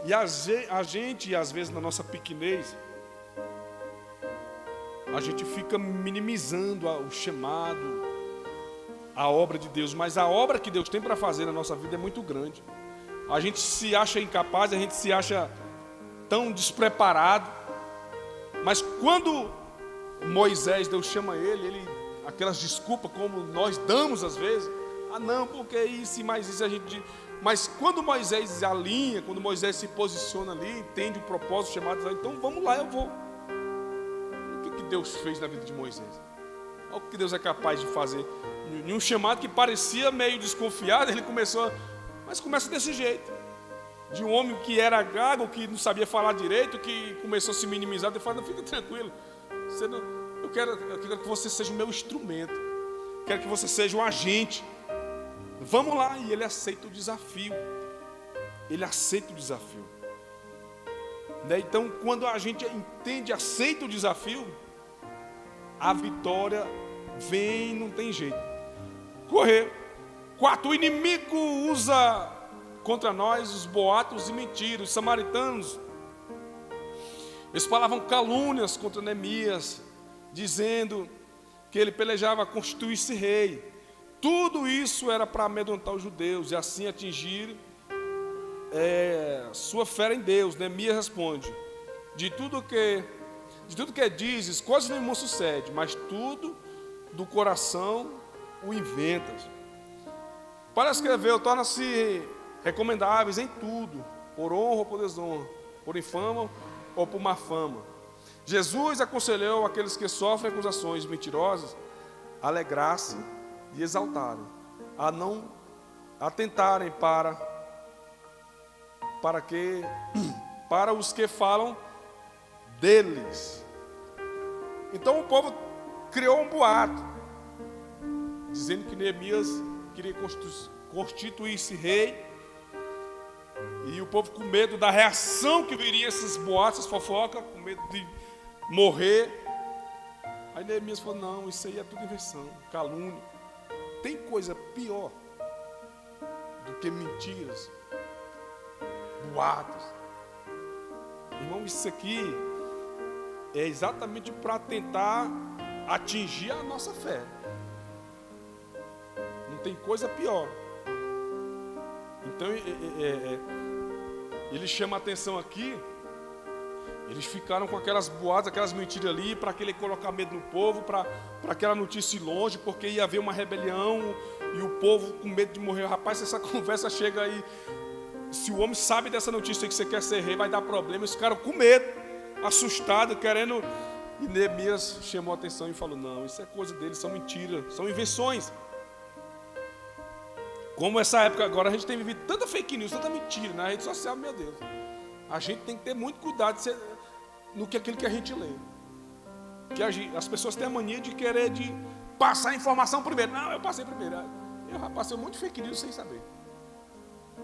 E a gente, às vezes, na nossa pequenez, a gente fica minimizando o chamado, a obra de Deus. Mas a obra que Deus tem para fazer na nossa vida é muito grande. A gente se acha incapaz, a gente se acha tão despreparado. Mas quando Moisés, Deus chama ele, aquelas desculpas como nós damos às vezes. Ah não, porque isso e mais isso a gente... Mas quando Moisés alinha, quando Moisés se posiciona ali, entende o propósito chamado, então vamos lá, eu vou. O que Deus fez na vida de Moisés? Olha o que Deus é capaz de fazer. Em um chamado que parecia meio desconfiado, ele começou, mas começa desse jeito. De um homem que era gago, que não sabia falar direito, que começou a se minimizar, ele falou, não, fica tranquilo. Eu quero que você seja o meu instrumento. Quero que você seja um agente. Vamos lá, e ele aceita o desafio. Ele aceita o desafio. Então, quando a gente entende, aceita o desafio, a vitória vem, não tem jeito. Correr. 4, o inimigo usa contra nós os boatos e mentiras. Os samaritanos, eles falavam calúnias contra Neemias, dizendo que ele pelejava a constituir-se rei. Tudo isso era para amedrontar os judeus e assim atingir sua fé em Deus. Neemias responde, de tudo que dizes, coisas nenhuma sucede, mas tudo do coração o inventas. Para escrever, torna-se recomendáveis em tudo, por honra ou por desonra, por infâmia ou por má fama. Jesus aconselhou aqueles que sofrem acusações mentirosas a alegrar-se e exaltarem, a não atentarem para os que falam deles. Então o povo criou um boato, dizendo que Neemias queria constituir-se rei, e o povo com medo da reação que viria esses boatos, essas fofocas, com medo de morrer. Aí Neemias falou, não, isso aí é tudo invenção, calúnia. Tem coisa pior do que mentiras, boatos. Irmão, isso aqui é exatamente para tentar atingir a nossa fé. Não tem coisa pior. Então, ele chama a atenção aqui. Eles ficaram com aquelas boatas, aquelas mentiras ali, para que ele colocar medo no povo, para aquela notícia ir longe, porque ia haver uma rebelião e o povo com medo de morrer. Rapaz, se essa conversa chega aí, se o homem sabe dessa notícia que você quer ser rei, vai dar problema. Eles ficaram com medo, assustados, querendo. E Neemias chamou a atenção e falou, não, isso é coisa deles, são mentiras, são invenções. Como essa época agora, a gente tem vivido tanta fake news, tanta mentira na rede social, meu Deus. A gente tem que ter muito cuidado no que aquilo que a gente lê. Que as pessoas têm a mania de querer passar a informação primeiro. Não, eu passei primeiro. Eu já passei um monte de fake news sem saber.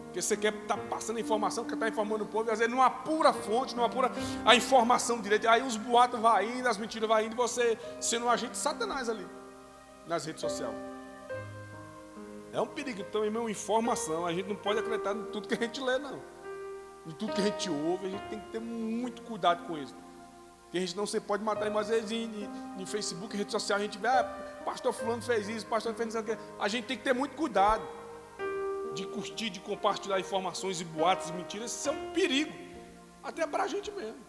Porque você quer estar passando informação, quer estar informando o povo, e às vezes não apura a fonte, não apura a informação direita. Aí os boatos vão indo, as mentiras vão indo, e você sendo um agente de Satanás ali, nas redes sociais. É um perigo. Então, irmão, informação, a gente não pode acreditar em tudo que a gente lê, não. Em tudo que a gente ouve, a gente tem que ter muito cuidado com isso. Porque a gente não se pode matar, mas às vezes em Facebook, rede social, a gente vê, pastor fulano fez isso, pastor fez isso. A gente tem que ter muito cuidado de curtir, de compartilhar informações e boatos e mentiras. Isso é um perigo, até para a gente mesmo.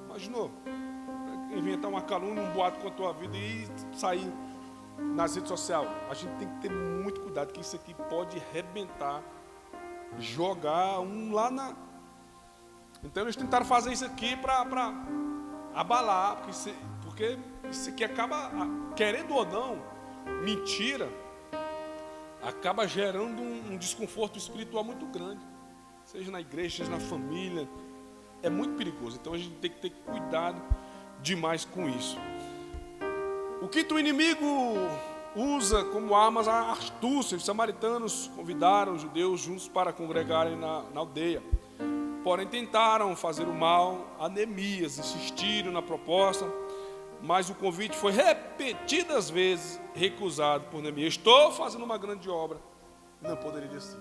Imaginou? Inventar uma calúnia, um boato com a tua vida e sair nas redes sociais. A gente tem que ter muito cuidado, que isso aqui pode arrebentar, jogar um lá na... Então eles tentaram fazer isso aqui para abalar, porque isso aqui acaba, querendo ou não, mentira, acaba gerando um desconforto espiritual muito grande, seja na igreja, seja na família. É muito perigoso. Então a gente tem que ter cuidado demais com isso. O quinto inimigo usa como armas a astúcia. Os samaritanos convidaram os judeus juntos para congregarem na aldeia. Porém tentaram fazer o mal a Neemias, insistiram na proposta, mas o convite foi repetidas vezes recusado por Neemias. Estou fazendo uma grande obra. Não poderia ser.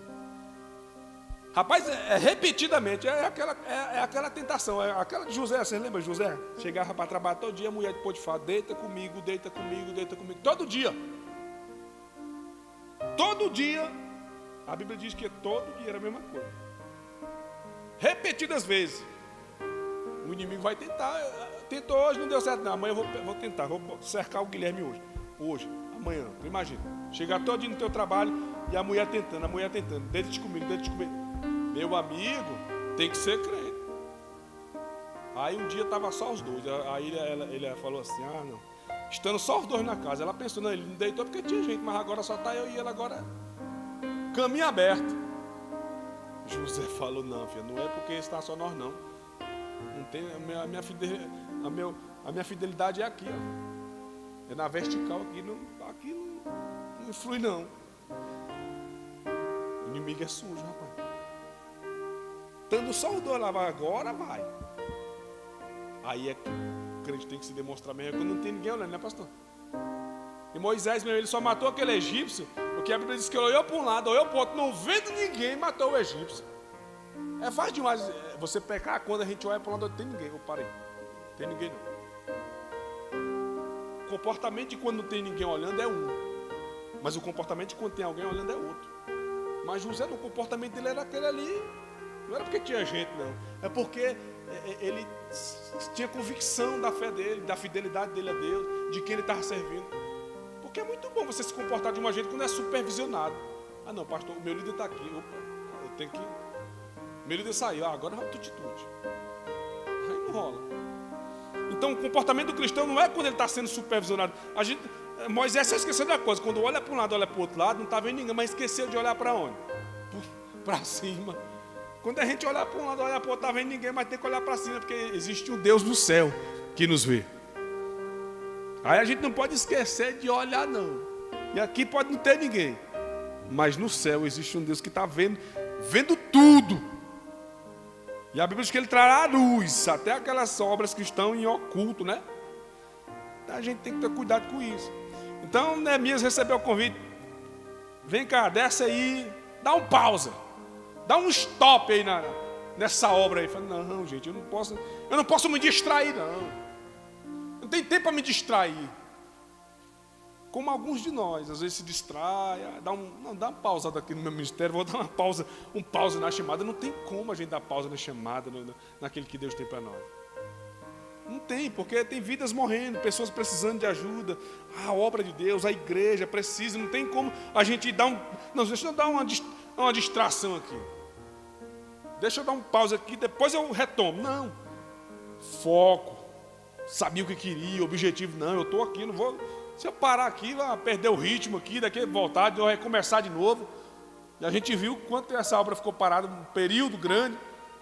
Rapaz, repetidamente, é aquela tentação, é aquela de José. Você lembra de José? Chegava para trabalhar todo dia, a mulher de Potifar, deita comigo, deita comigo, deita comigo, todo dia. Todo dia, a Bíblia diz que todo dia era a mesma coisa. Repetidas vezes. O inimigo vai tentar. Tentou hoje, não deu certo não. Amanhã eu vou tentar, vou cercar o Guilherme hoje, amanhã. Tu imagina, chegar todo dia no teu trabalho e a mulher tentando, deita-te comigo, deita-te comigo. Meu amigo, tem que ser crente. Aí um dia estava só os dois. Aí ele falou assim, não. Estando só os dois na casa. Ela pensou, não, ele não deitou porque tinha gente, mas agora só está eu e ele agora. Caminho aberto. José falou, não, filha, não é porque está só nós não. Não tem, a minha fidelidade é aqui, ó. É na vertical, aqui não influi não. O inimigo é sujo, rapaz. Estando só os dois lá, agora vai. Aí é que o crente tem que se demonstrar mesmo, quando não tem ninguém olhando, né, pastor? E Moisés mesmo, ele só matou aquele egípcio, porque a Bíblia diz que ele olhou para um lado, olhou para o outro, não vendo ninguém, matou o egípcio. É fácil demais você pecar quando a gente olha para um lado, não tem ninguém. Eu parei, não tem ninguém não. O comportamento de quando não tem ninguém olhando é um, mas o comportamento de quando tem alguém olhando é outro. Mas José, no comportamento dele era aquele ali. Não era porque tinha gente, não. É porque ele tinha convicção da fé dele, da fidelidade dele a Deus, de quem ele estava servindo. Porque é muito bom você se comportar de uma gente quando é supervisionado. Ah, não, pastor, o meu líder está aqui. Opa, eu tenho que... Meu líder saiu, agora vai para atitude. Aí não rola. Então, o comportamento do cristão não é quando ele está sendo supervisionado. Moisés só esqueceu da coisa. Quando olha para um lado, olha para o outro lado, não está vendo ninguém, mas esqueceu de olhar para onde? Para cima. Quando a gente olhar para um lado, olhar para o outro, não está vendo ninguém, mas tem que olhar para cima, porque existe um Deus do céu que nos vê. Aí a gente não pode esquecer de olhar, não. E aqui pode não ter ninguém, mas no céu existe um Deus que está vendo tudo. E a Bíblia diz que Ele trará a luz, até aquelas obras que estão em oculto, né? Então a gente tem que ter cuidado com isso. Então Neemias recebeu o convite. Vem cá, desce aí, dá um pausa. Dá um stop aí nessa obra aí. Fala, não, gente, eu não posso me distrair, não. Não tem tempo para me distrair. Como alguns de nós, às vezes se distrai, dá uma pausa aqui no meu ministério, vou dar um pause na chamada. Não tem como a gente dar pausa na chamada, naquele que Deus tem para nós. Não tem, porque tem vidas morrendo, pessoas precisando de ajuda, a obra de Deus, a igreja precisa, não tem como a gente dar não, deixa eu dar uma distração aqui. Deixa eu dar um pause aqui, depois eu retomo. Não. Foco. Sabia o que queria, objetivo. Não, eu estou aqui, não vou... Se eu parar aqui, vai perder o ritmo aqui, daqui voltar, vai recomeçar de novo. E a gente viu quanto essa obra ficou parada, um período grande.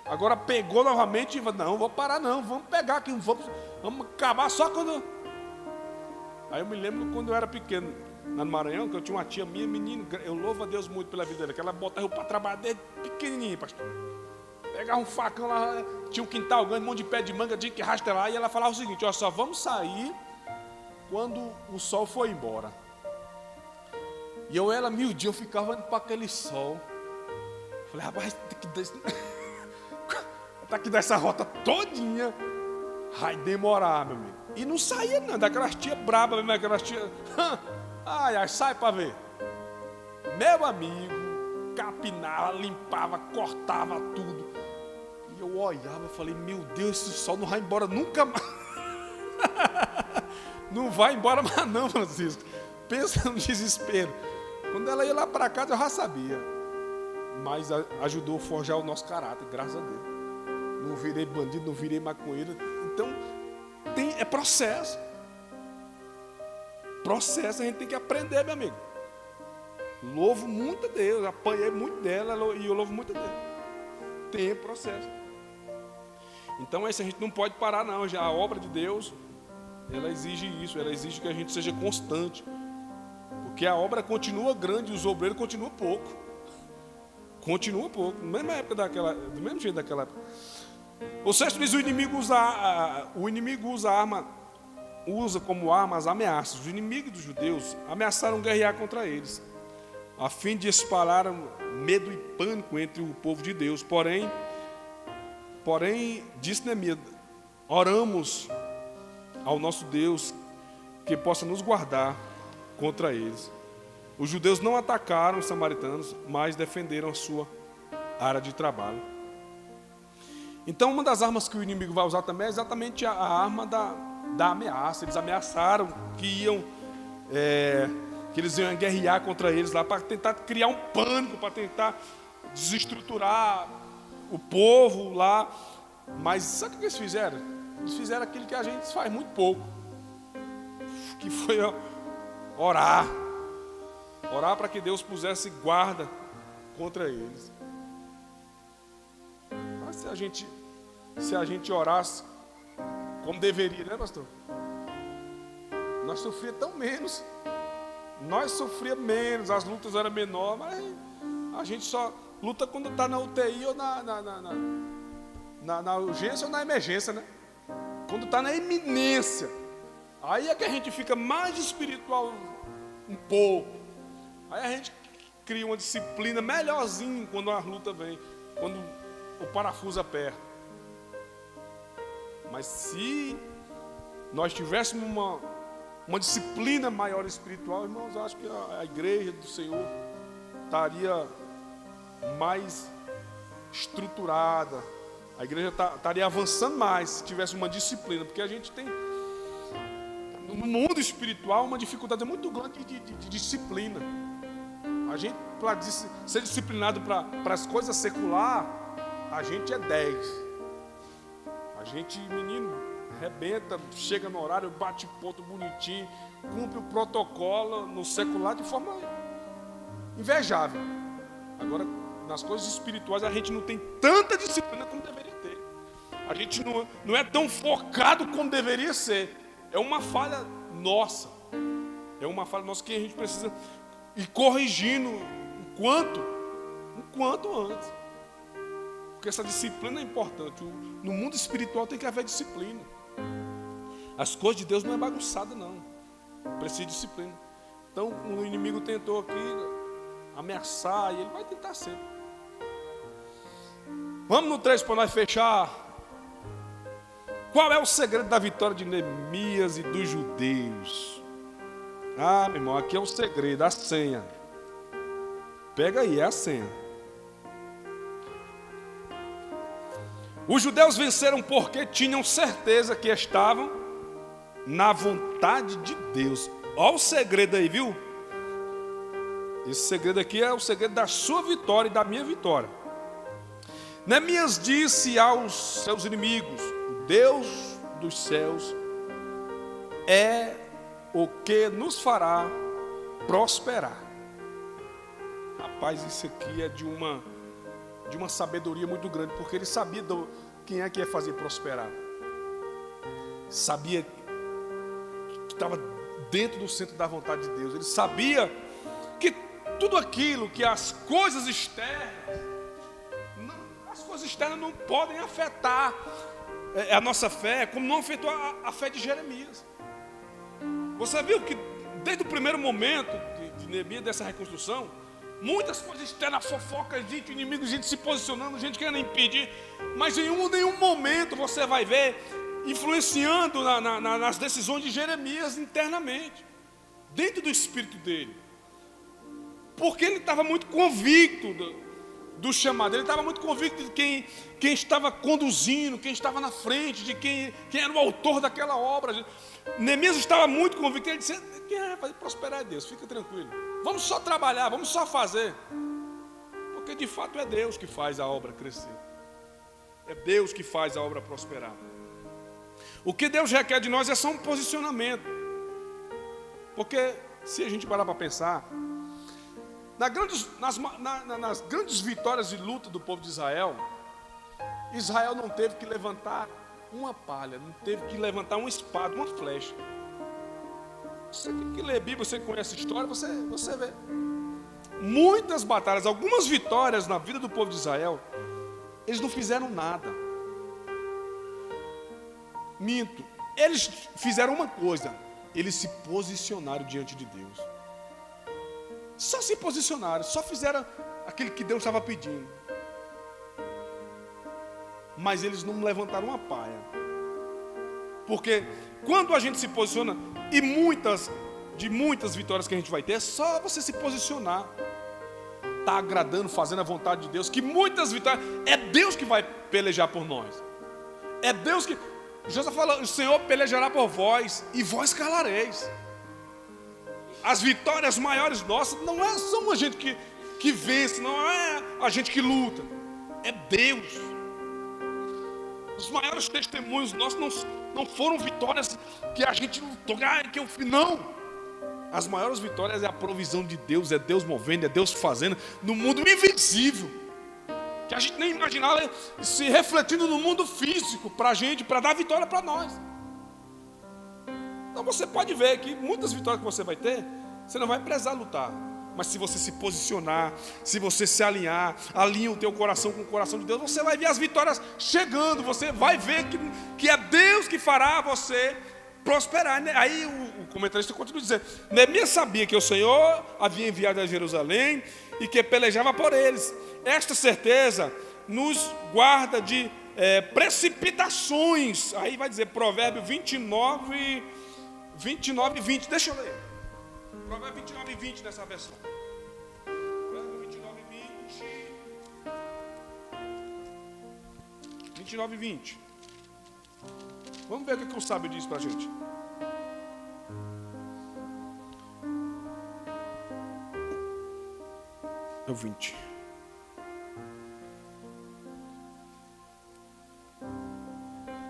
Agora pegou novamente e falou, não, vou parar não, vamos pegar aqui, vamos acabar só quando... Aí eu me lembro quando eu era pequeno, lá no Maranhão, que eu tinha uma tia minha, menino, eu louvo a Deus muito pela vida dela, que ela botava eu para trabalhar desde pequenininho, pastor. Pegava um facão lá, tinha um quintal grande, um monte de pé de manga, tinha que rastelar, e ela falava o seguinte: ó, só vamos sair quando o sol for embora. E ela, miudinho, eu ficava indo para aquele sol. Falei, rapaz, tem que dar essa rota todinha. Vai demorar, meu amigo. E não saía não, daquelas tias brabas mesmo, aquelas tias. Ai, sai para ver. Meu amigo, capinava, limpava, cortava tudo. E eu olhava e falei, meu Deus, esse sol não vai embora nunca mais. Não vai embora mais não, Francisco. Pensa no desespero. Quando ela ia lá para casa, eu já sabia. Mas ajudou a forjar o nosso caráter, graças a Deus. Não virei bandido, não virei maconheiro. Então, é processo. Processo a gente tem que aprender, meu amigo. Louvo muito a Deus, apanhei muito dela e eu louvo muito a Deus. Tem processo. Então, a gente não pode parar, não. Já a obra de Deus, ela exige isso, ela exige que a gente seja constante. Porque a obra continua grande e os obreiros continuam pouco. Continua pouco, na mesma época do mesmo jeito daquela época. O sexto diz: o inimigo usa como arma as ameaças. Os inimigos dos judeus ameaçaram guerrear contra eles, a fim de espalhar medo e pânico entre o povo de Deus. Porém, disse Neemias: oramos ao nosso Deus que possa nos guardar contra eles. Os judeus não atacaram os samaritanos, mas defenderam a sua área de trabalho. Então, uma das armas que o inimigo vai usar também é exatamente a arma da ameaça. Eles ameaçaram que eles iam guerrear contra eles lá para tentar criar um pânico, para tentar desestruturar o povo lá. Mas sabe o que eles fizeram? Eles fizeram aquilo que a gente faz muito pouco, que foi orar. Orar para que Deus pusesse guarda contra eles. Mas se a gente orasse como deveria, né, pastor? Nós sofríamos tão menos. Nós sofríamos menos, as lutas eram menores, mas a gente só luta quando está na UTI ou na urgência ou na emergência, né? Quando está na iminência. Aí é que a gente fica mais espiritual um pouco. Aí a gente cria uma disciplina melhorzinho quando a luta vem, quando o parafuso aperta. Mas se nós tivéssemos uma disciplina maior espiritual, irmãos, acho que a igreja do Senhor estaria mais estruturada. A igreja estaria avançando mais se tivesse uma disciplina, porque a gente tem no mundo espiritual uma dificuldade muito grande de disciplina. A gente, para ser disciplinado para as coisas seculares, a gente é 10. A gente, menino, arrebenta, chega no horário, bate ponto bonitinho, cumpre o protocolo no secular de forma invejável. Agora, nas coisas espirituais, a gente não tem tanta disciplina como deveria ter. A gente não é tão focado como deveria ser. É uma falha nossa. É uma falha nossa que a gente precisa ir corrigindo enquanto antes. Porque essa disciplina é importante. No mundo espiritual tem que haver disciplina. As coisas de Deus não é bagunçada, não. Precisa de disciplina. Então, o inimigo tentou aqui ameaçar, e ele vai tentar sempre. Vamos no 3 para nós fechar. Qual é o segredo da vitória de Neemias e dos judeus? Ah, meu irmão, aqui é o segredo, a senha. Pega aí, é a senha. Os judeus venceram porque tinham certeza que estavam na vontade de Deus. Olha o segredo aí, viu? Esse segredo aqui é o segredo da sua vitória e da minha vitória. Neemias disse aos seus inimigos: o Deus dos céus é o que nos fará prosperar. Rapaz, isso aqui é de uma sabedoria muito grande, porque ele sabia quem é que ia fazer prosperar. Sabia que estava dentro do centro da vontade de Deus. Ele sabia que tudo aquilo, que as coisas externas não podem afetar a nossa fé, como não afetou a fé de Jeremias. Você viu que desde o primeiro momento de Neemias, dessa reconstrução, muitas coisas externas, fofoca, gente, inimigo, gente se posicionando, gente querendo impedir, mas em nenhum momento você vai ver influenciando nas decisões de Jeremias internamente, dentro do espírito dele, porque ele estava muito convicto do chamado, ele estava muito convicto de quem estava conduzindo, quem estava na frente, de quem era o autor daquela obra. Neemias estava muito convicto, ele disse: quem vai prosperar é Deus, fica tranquilo, vamos só trabalhar, vamos só fazer, porque de fato é Deus que faz a obra crescer, é Deus que faz a obra prosperar. O que Deus requer de nós é só um posicionamento, porque se a gente parar para pensar, nas grandes vitórias de luta do povo de Israel, Israel não teve que levantar uma palha, não teve que levantar uma espada, uma flecha. Você que lê a Bíblia, você conhece a história, você vê muitas batalhas, algumas vitórias na vida do povo de Israel, eles não fizeram nada. Minto, eles fizeram uma coisa, eles se posicionaram diante de Deus. Só se posicionaram, só fizeram aquilo que Deus estava pedindo. Mas eles não levantaram uma paia. Porque quando a gente se posiciona, e muitas vitórias que a gente vai ter, é só você se posicionar. Está agradando, fazendo a vontade de Deus, que muitas vitórias, é Deus que vai pelejar por nós. É Deus que, Jesus fala, o Senhor pelejará por vós, e vós calareis. As vitórias maiores nossas não são a gente que vence, não é a gente que luta, é Deus. Os maiores testemunhos nossos não foram vitórias que a gente lutou, que eu fiz, não. As maiores vitórias é a provisão de Deus, é Deus movendo, é Deus fazendo no mundo invisível, que a gente nem imaginava se refletindo no mundo físico para a gente, para dar vitória para nós. Então você pode ver que muitas vitórias que você vai ter, você não vai precisar lutar. Mas se você se posicionar, se você se alinhar, alinha o teu coração com o coração de Deus, você vai ver as vitórias chegando, você vai ver que é Deus que fará você prosperar. Aí o comentarista continua dizendo: Neemias sabia que o Senhor havia enviado a Jerusalém e que pelejava por eles. Esta certeza nos guarda de precipitações. Aí vai dizer Provérbio 29 e 20, deixa eu ler. Provérbio 29 e 20 nessa versão. Provérbio 29 e 20. 29 e 20. Vamos ver o que o sábio diz para a gente. É o 20.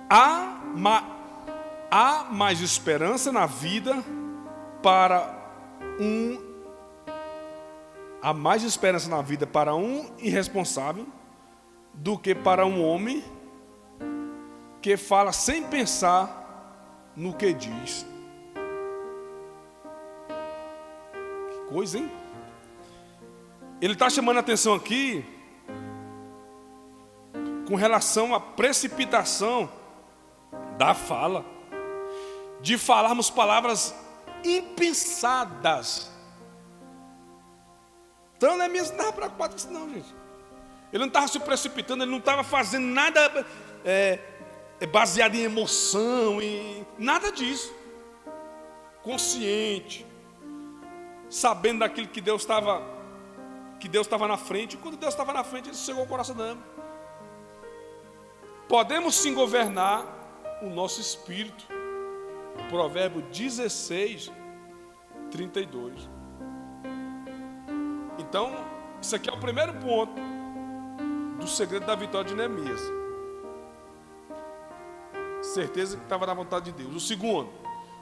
Há mais esperança na vida há mais esperança na vida para um irresponsável do que para um homem que fala sem pensar no que diz. Que coisa, hein? Ele está chamando a atenção aqui com relação à precipitação da fala, de falarmos palavras impensadas. Então Neemias não estava preocupado com isso não, gente. Ele não estava se precipitando, ele não estava fazendo nada baseado em emoção, nada disso. Consciente, sabendo daquilo que Deus estava na frente. E quando Deus estava na frente, ele chegou ao coração dele. Podemos sim governar o nosso espírito. Provérbio 16, 32. Então, isso aqui é o primeiro ponto do segredo da vitória de Neemias. Certeza que estava na vontade de Deus. O segundo,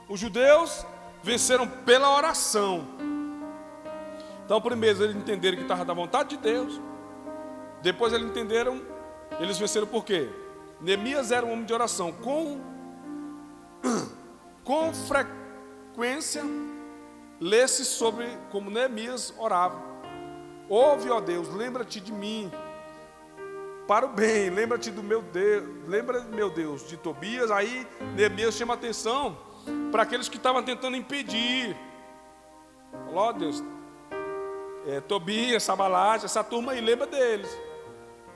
os judeus venceram pela oração. Então, primeiro eles entenderam que estava na vontade de Deus. Depois eles venceram por quê? Neemias era um homem de oração. sequência, lê-se sobre como Neemias orava. Ouve, ó Deus, lembra-te de mim, para o bem, lembra-te do meu Deus, lembra, meu Deus, de Tobias. Aí Neemias chama atenção para aqueles que estavam tentando impedir. Ó Deus, Tobias, Sanbalate, essa turma aí, lembra deles.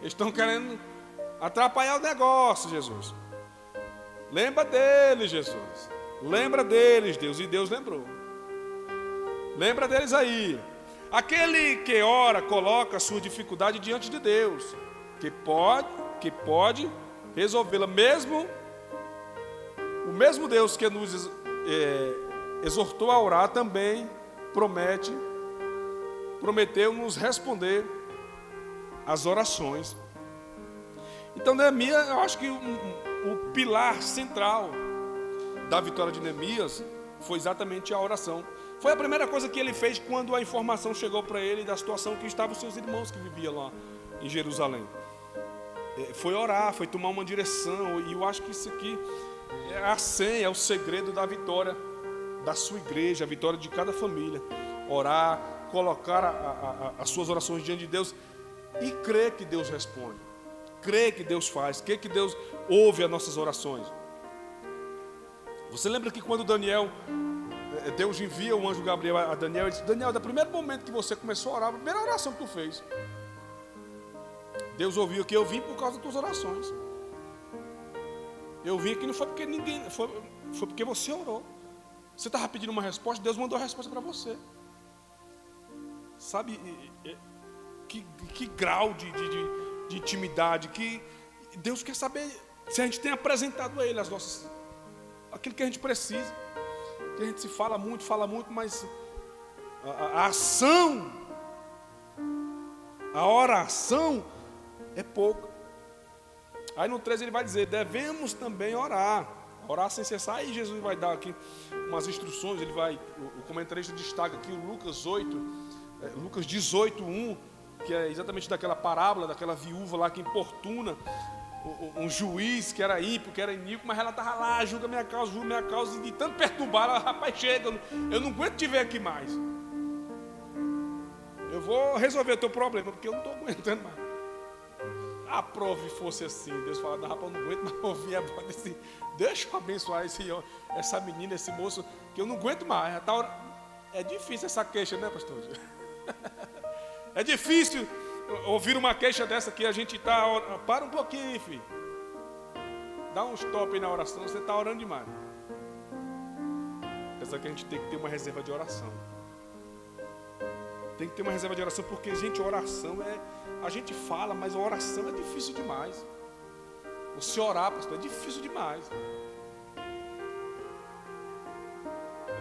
Eles estão querendo atrapalhar o negócio, Jesus. Lembra deles, Jesus. Lembra deles, Deus. E Deus lembrou. Lembra deles aí. Aquele que ora, coloca a sua dificuldade diante de Deus, que pode resolvê-la. O mesmo Deus que nos exortou a orar também prometeu nos responder as orações. Então Neemias, eu acho que o pilar central da vitória de Neemias foi exatamente a oração. Foi a primeira coisa que ele fez quando a informação chegou para ele da situação que estavam os seus irmãos que viviam lá em Jerusalém. Foi orar, foi tomar uma direção. E eu acho que isso aqui é a senha, é o segredo da vitória da sua igreja, a vitória de cada família. Orar, colocar as suas orações diante de Deus e crer que Deus responde, crer que Deus faz, crer que Deus ouve as nossas orações. Você lembra que quando Deus envia o anjo Gabriel a Daniel, ele disse: Daniel, do primeiro momento que você começou a orar, a primeira oração que tu fez, Deus ouviu que eu vim por causa das tuas orações. Eu vim aqui não foi porque ninguém, foi porque você orou. Você estava pedindo uma resposta, Deus mandou a resposta para você. Sabe que grau de intimidade, que Deus quer saber se a gente tem apresentado a Ele aquilo que a gente precisa. Que a gente se fala muito, mas a ação, a oração é pouco. Aí no 13 ele vai dizer: devemos também orar sem cessar. Aí Jesus vai dar aqui umas instruções. O comentarista destaca aqui o Lucas 18:1, que é exatamente daquela parábola, daquela viúva lá que importuna um juiz que era ímpio, que era iníquo, mas ela estava lá: julga minha causa, e de tanto perturbar ela: rapaz, chega, eu não aguento te ver aqui mais. Eu vou resolver o teu problema, porque eu não estou aguentando mais. A prova fosse assim, Deus fala: não, rapaz, eu não aguento mais ouvir a voz desse. Deixa eu abençoar essa menina, esse moço, que eu não aguento mais. É difícil essa queixa, né, pastor? É difícil ouvir uma queixa dessa que a gente está... Para um pouquinho, filho. Dá um stop aí na oração, você está orando demais. Essa que a gente tem que ter uma reserva de oração. Tem que ter uma reserva de oração, porque, gente, oração a gente fala, mas a oração é difícil demais. Você orar, pastor, é difícil demais.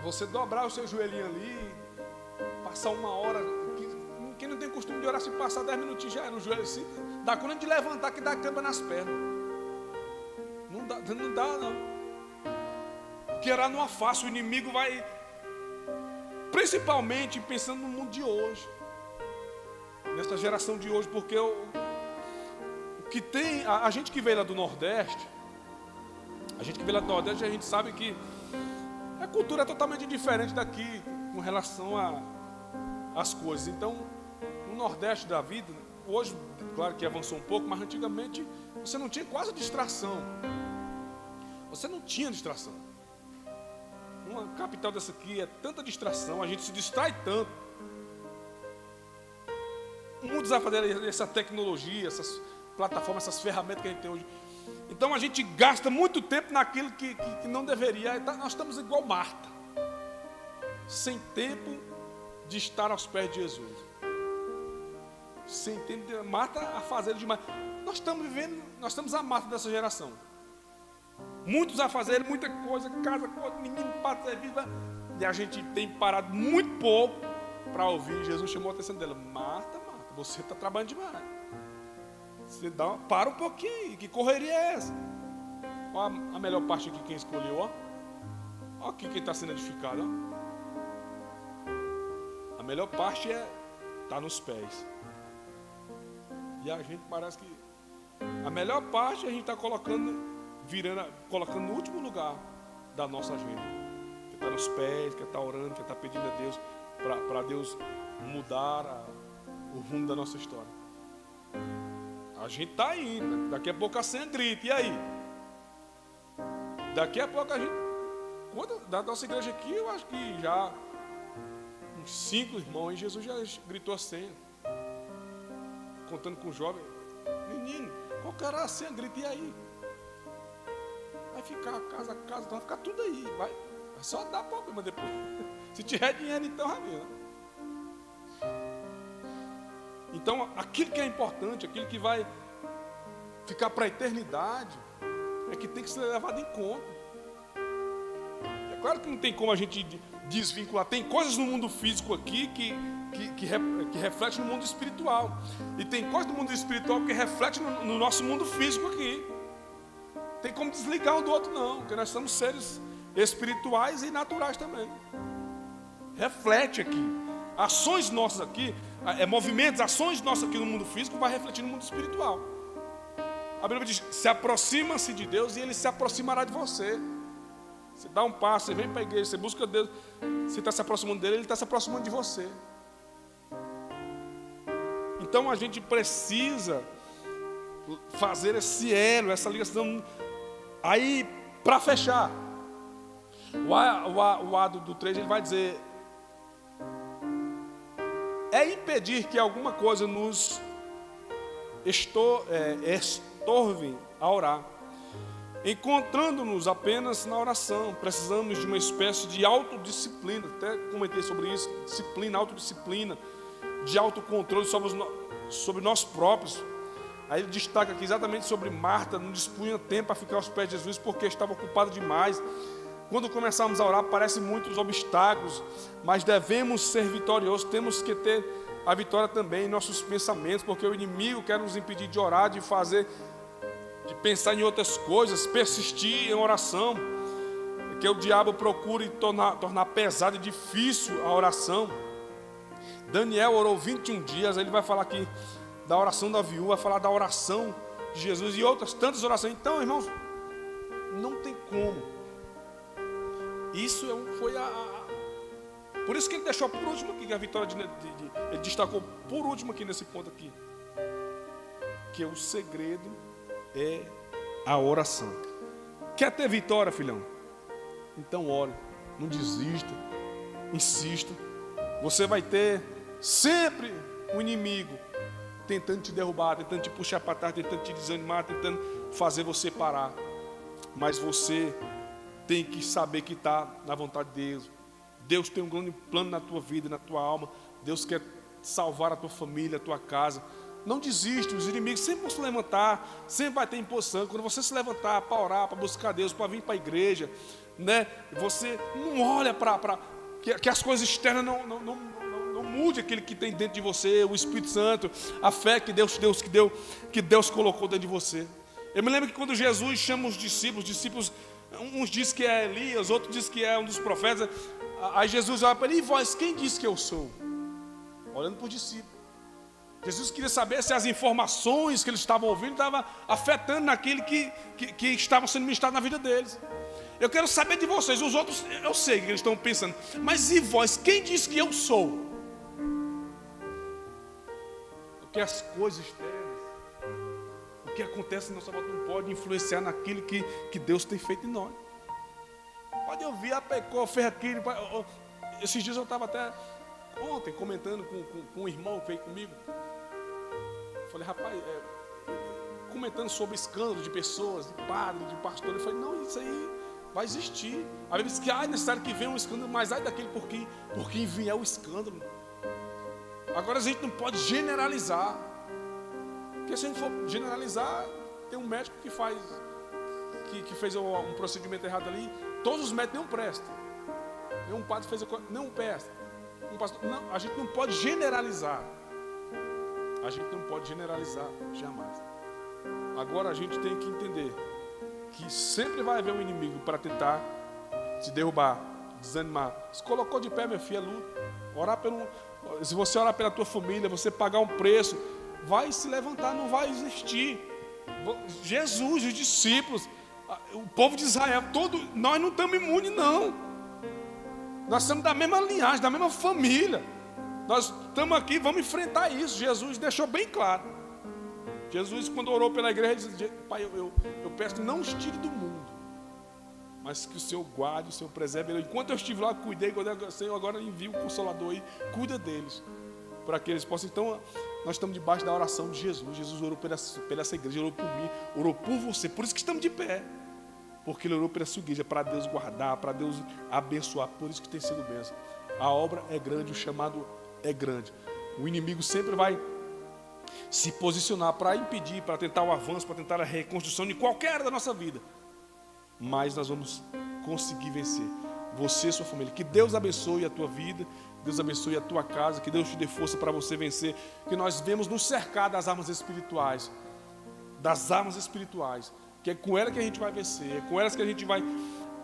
Você dobrar o seu joelhinho ali, passar uma hora... Quem não tem costume de orar, se passar 10 minutinhos já é no joelho assim, dá conta de levantar que dá cãibra nas pernas. Não dá não. Porque orar não é fácil, o inimigo vai, principalmente pensando no mundo de hoje, nessa geração de hoje, porque o que tem, a gente que veio lá do Nordeste, a gente sabe que a cultura é totalmente diferente daqui com relação às coisas. Então, no Nordeste da vida, hoje, claro que avançou um pouco, mas antigamente você não tinha quase distração. Você não tinha distração. Uma capital dessa aqui é tanta distração, a gente se distrai tanto. Muitos a fazer essa tecnologia, essas plataformas, essas ferramentas que a gente tem hoje. Então a gente gasta muito tempo naquilo que não deveria. Nós estamos igual Marta, sem tempo de estar aos pés de Jesus. Sem tempo, Marta a fazer demais. Nós estamos a Marta dessa geração. Muitos a fazer muita coisa, casa, menino para servir, e a gente tem parado muito pouco para ouvir. Jesus chamou a atenção dela: Marta, você está trabalhando demais. Você para um pouquinho, que correria é essa? Olha a melhor parte aqui, quem escolheu, ó. Olha aqui quem está sendo edificado, ó. A melhor parte tá nos pés. E a gente parece que a melhor parte a gente está colocando no último lugar da nossa agenda. Está nos pés, quer estar orando, quer estar pedindo a Deus para Deus mudar o rumo da nossa história. A gente está indo, daqui a pouco a senha grita, e aí? Daqui a pouco a gente, da nossa igreja aqui, eu acho que já uns 5 irmãos, e Jesus já gritou a senha, contando com o jovem. Menino, qual que era a senha? Grita, e aí? Vai ficar casa a casa, vai ficar tudo aí, vai só dar problema depois. Se tiver dinheiro, então vai ver, né? Então, aquilo que é importante, aquilo que vai ficar para a eternidade, é que tem que ser levado em conta. É claro que não tem como a gente desvincular. Tem coisas no mundo físico aqui que reflete no mundo espiritual. E tem coisas no mundo espiritual que reflete no nosso mundo físico aqui. Tem como desligar um do outro, não, porque nós somos seres espirituais e naturais também. Reflete aqui. Ações nossas aqui, movimentos, ações nossas aqui no mundo físico vai refletir no mundo espiritual. A Bíblia diz: se aproxima-se de Deus e Ele se aproximará de você. Você dá um passo, você vem para a igreja, você busca Deus, você está se aproximando dele, Ele está se aproximando de você. Então a gente precisa fazer esse elo, essa ligação. Aí, para fechar, o A do 3, ele vai dizer: é impedir que alguma coisa nos estorve a orar. Encontrando-nos apenas na oração, precisamos de uma espécie de autodisciplina. Até comentei sobre isso: disciplina, autodisciplina, de autocontrole sobre nós próprios. Aí ele destaca aqui exatamente sobre Marta: não dispunha tempo para ficar aos pés de Jesus porque estava ocupada demais. Quando começarmos a orar, aparecem muitos obstáculos, mas devemos ser vitoriosos. Temos que ter a vitória também em nossos pensamentos, porque o inimigo quer nos impedir de orar, de pensar em outras coisas, persistir em oração, que o diabo procure tornar pesada e difícil a oração. Daniel orou 21 dias, ele vai falar aqui da oração da viúva, vai falar da oração de Jesus e outras tantas orações. Então, irmãos, não tem como. Isso foi por isso que ele deixou por último aqui, que a vitória ele destacou por último aqui nesse ponto aqui, que o segredo é a oração. Quer ter vitória, filhão? Então ore, não desista, insista. Você vai ter sempre um inimigo tentando te derrubar, tentando te puxar para trás, tentando te desanimar, tentando fazer você parar. Mas você tem que saber que está na vontade de Deus. Deus tem um grande plano na tua vida, na tua alma. Deus quer salvar a tua família, a tua casa. Não desiste, os inimigos sempre vão se levantar, sempre vai ter imposição. Quando você se levantar para orar, para buscar Deus, para vir para a igreja, né? Você não olha para que as coisas externas não mude aquele que tem dentro de você, o Espírito Santo, a fé que Deus colocou dentro de você. Eu me lembro que quando Jesus chama os discípulos, uns dizem que é Elias, outros dizem que é um dos profetas. Aí Jesus olha para ele: e vós, quem diz que eu sou? Olhando para os discípulos. Jesus queria saber se as informações que eles estavam ouvindo estavam afetando naquilo que estava sendo ministrado na vida deles. Eu quero saber de vocês, os outros eu sei que eles estão pensando, mas e vós, quem diz que eu sou? Porque as coisas externas, o que acontece na nossa volta não pode influenciar naquilo que Deus tem feito em nós. Pode ouvir, pecou, fez aquilo. Esses dias eu estava até ontem comentando com um irmão que veio comigo. Falei: rapaz, comentando sobre escândalo de pessoas, de padre, de pastor. Eu falei: não, isso aí vai existir. A Bíblia diz que é necessário que venha um escândalo, mas ai daquele por quem vier o escândalo. Agora a gente não pode generalizar, porque se a gente for generalizar, tem um médico que fez um procedimento errado ali. Todos os médicos não prestam. Nenhum padre fez não presta. Não, a gente não pode generalizar. A gente não pode generalizar, jamais. Agora a gente tem que entender que sempre vai haver um inimigo para tentar te derrubar, desanimar. Se colocou de pé, meu filho, é luta. Se você orar pela tua família, você pagar um preço, vai se levantar, não vai existir. Jesus, os discípulos, o povo de Israel, nós não estamos imunes, não. Nós somos da mesma linhagem, da mesma família. Nós estamos aqui, vamos enfrentar isso. Jesus deixou bem claro. Jesus, quando orou pela igreja, ele disse: Pai, eu peço que não os tire do mundo, mas que o Senhor guarde, o Senhor preserve. Enquanto eu estive lá, cuidei. O Senhor agora envia o Consolador aí, cuida deles, para que eles possam. Então, nós estamos debaixo da oração de Jesus. Jesus orou pela essa igreja, orou por mim, orou por você. Por isso que estamos de pé. Porque ele orou pela sua igreja, para Deus guardar, para Deus abençoar. Por isso que tem sido bênção. A obra é grande, o chamado é grande. O inimigo sempre vai se posicionar para impedir, para tentar o avanço, para tentar a reconstrução de qualquer área da nossa vida. Mas nós vamos conseguir vencer. Você e sua família. Que Deus abençoe a tua vida, Deus abençoe a tua casa, que Deus te dê força para você vencer. Que nós vemos nos cercar das armas espirituais. Das armas espirituais. Que é com ela que a gente vai vencer, é com elas que a gente vai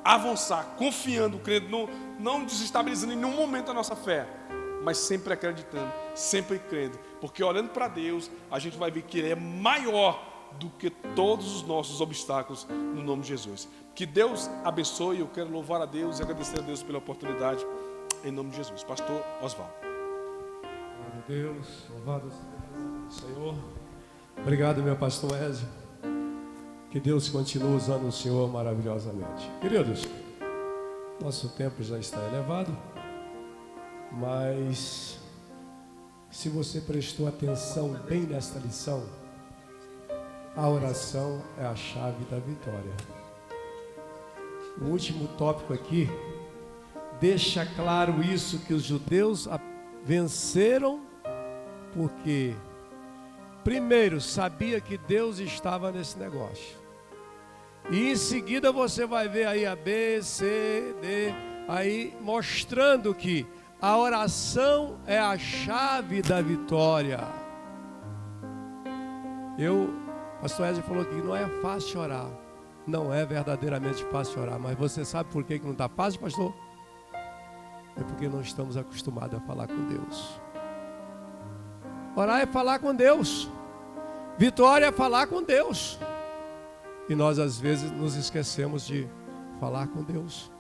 avançar, confiando, crendo, não desestabilizando em nenhum momento a nossa fé, mas sempre acreditando, sempre crendo, porque olhando para Deus, a gente vai ver que Ele é maior do que todos os nossos obstáculos, no nome de Jesus. Que Deus abençoe. Eu quero louvar a Deus e agradecer a Deus pela oportunidade, em nome de Jesus. Pastor Oswaldo. Glória a Deus, louvado seja o Senhor. Obrigado, meu pastor Ezio. Que Deus continue usando o Senhor maravilhosamente. Queridos, nosso tempo já está elevado, mas se você prestou atenção bem nesta lição, a oração é a chave da vitória. O último tópico aqui deixa claro isso, que os judeus venceram porque primeiro sabia que Deus estava nesse negócio. E em seguida você vai ver aí a B, C, D, aí mostrando que a oração é a chave da vitória. Pastor Ezio falou que não é fácil orar. Não é verdadeiramente fácil orar. Mas você sabe por que não está fácil, pastor? É porque não estamos acostumados a falar com Deus. Orar é falar com Deus. Vitória é falar com Deus. E nós às vezes nos esquecemos de falar com Deus.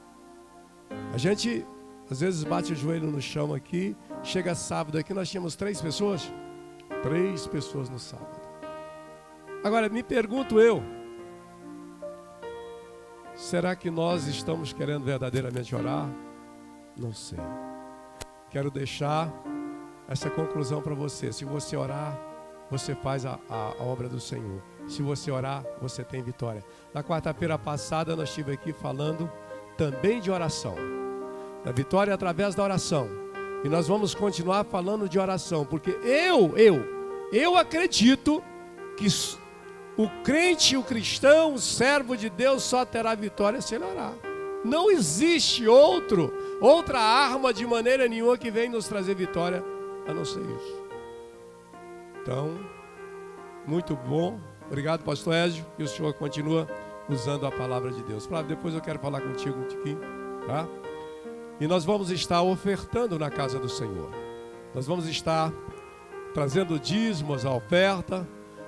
A gente às vezes bate o joelho no chão aqui. Chega sábado aqui, nós tínhamos 3 pessoas. 3 pessoas no sábado. Agora me pergunto eu, será que nós estamos querendo verdadeiramente orar? Não sei. Quero deixar essa conclusão para você. Se você orar, você faz a obra do Senhor. Se você orar, você tem vitória. Na quarta-feira passada nós estivemos aqui falando também de oração. Da vitória através da oração. E nós vamos continuar falando de oração. Porque eu acredito que o crente, o cristão, o servo de Deus só terá vitória se ele orar. Não existe outra arma de maneira nenhuma que venha nos trazer vitória a não ser isso. Então, muito bom. Obrigado, pastor Ezio. E o senhor continua usando a palavra de Deus. Flávio, depois eu quero falar contigo um tiquinho, tá? E nós vamos estar ofertando na casa do Senhor. Nós vamos estar trazendo dízimos, a oferta.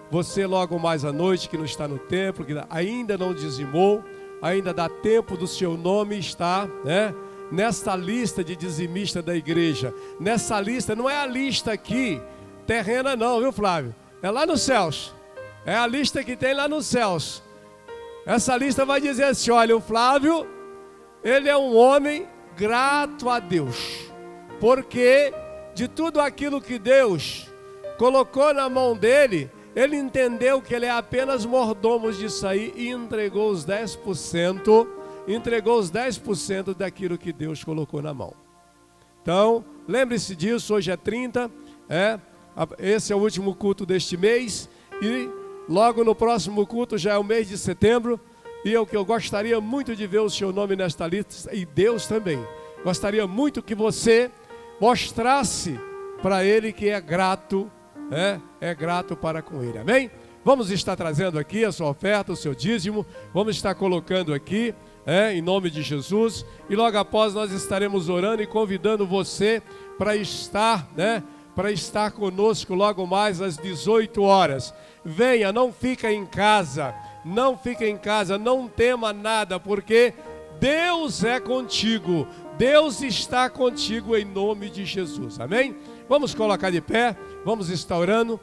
Você logo mais à noite que não está no templo, que ainda não dizimou, ainda dá tempo do seu nome estar, né, nesta lista de dizimista da igreja. Nessa lista, não é a lista aqui terrena não, viu, Flávio? É lá nos céus. É a lista que tem lá nos céus. Essa lista vai dizer assim: olha, o Flávio, ele é um homem grato a Deus, porque de tudo aquilo que Deus colocou na mão dele, ele entendeu que ele é apenas mordomo disso aí e entregou os 10% daquilo que Deus colocou na mão. Então, lembre-se disso, hoje é 30, esse é o último culto deste mês e logo no próximo culto já é o mês de setembro. E o que eu gostaria muito de ver o seu nome nesta lista, e Deus também. Gostaria muito que você mostrasse para Ele que é grato, é grato para com Ele, amém? Vamos estar trazendo aqui a sua oferta, o seu dízimo, vamos estar colocando aqui, em nome de Jesus. E logo após nós estaremos orando e convidando você para estar, para estar conosco logo mais às 18 horas. Venha, não fica em casa. Não fique em casa, não tema nada, porque Deus é contigo, Deus está contigo em nome de Jesus. Amém? Vamos colocar de pé, vamos estar orando,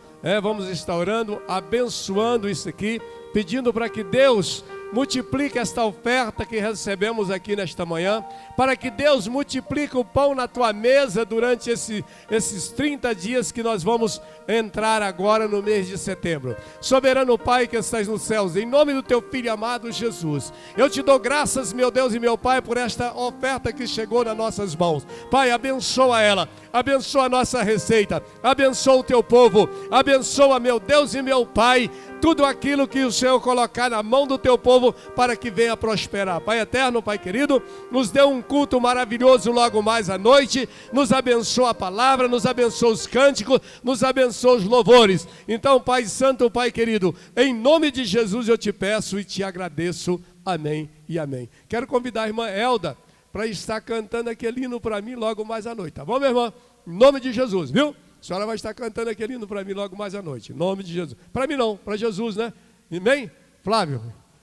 abençoando isso aqui, pedindo para que Deus multiplique esta oferta que recebemos aqui nesta manhã, para que Deus multiplique o pão na tua mesa durante esses 30 dias que nós vamos entrar agora no mês de setembro. Soberano Pai que estás nos céus, em nome do teu Filho amado Jesus, eu te dou graças, meu Deus e meu Pai, por esta oferta que chegou nas nossas mãos. Pai, abençoa ela, abençoa a nossa receita, abençoa o teu povo, abençoa, meu Deus e meu Pai, tudo aquilo que o Senhor colocar na mão do teu povo para que venha prosperar. Pai eterno, Pai querido, nos dê um culto maravilhoso logo mais à noite, nos abençoa a palavra, nos abençoa os cânticos, nos abençoa os louvores. Então, Pai santo, Pai querido, em nome de Jesus eu te peço e te agradeço. Amém e amém. Quero convidar a irmã Elda para estar cantando aquele hino para mim logo mais à noite, tá bom, minha irmã? Em nome de Jesus, viu? A senhora vai estar cantando aquele hino para mim logo mais à noite, em nome de Jesus. Para mim não, para Jesus, né? Amém? Flávio,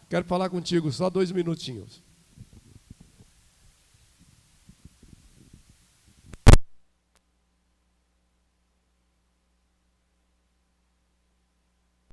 quero falar contigo só 2 minutinhos.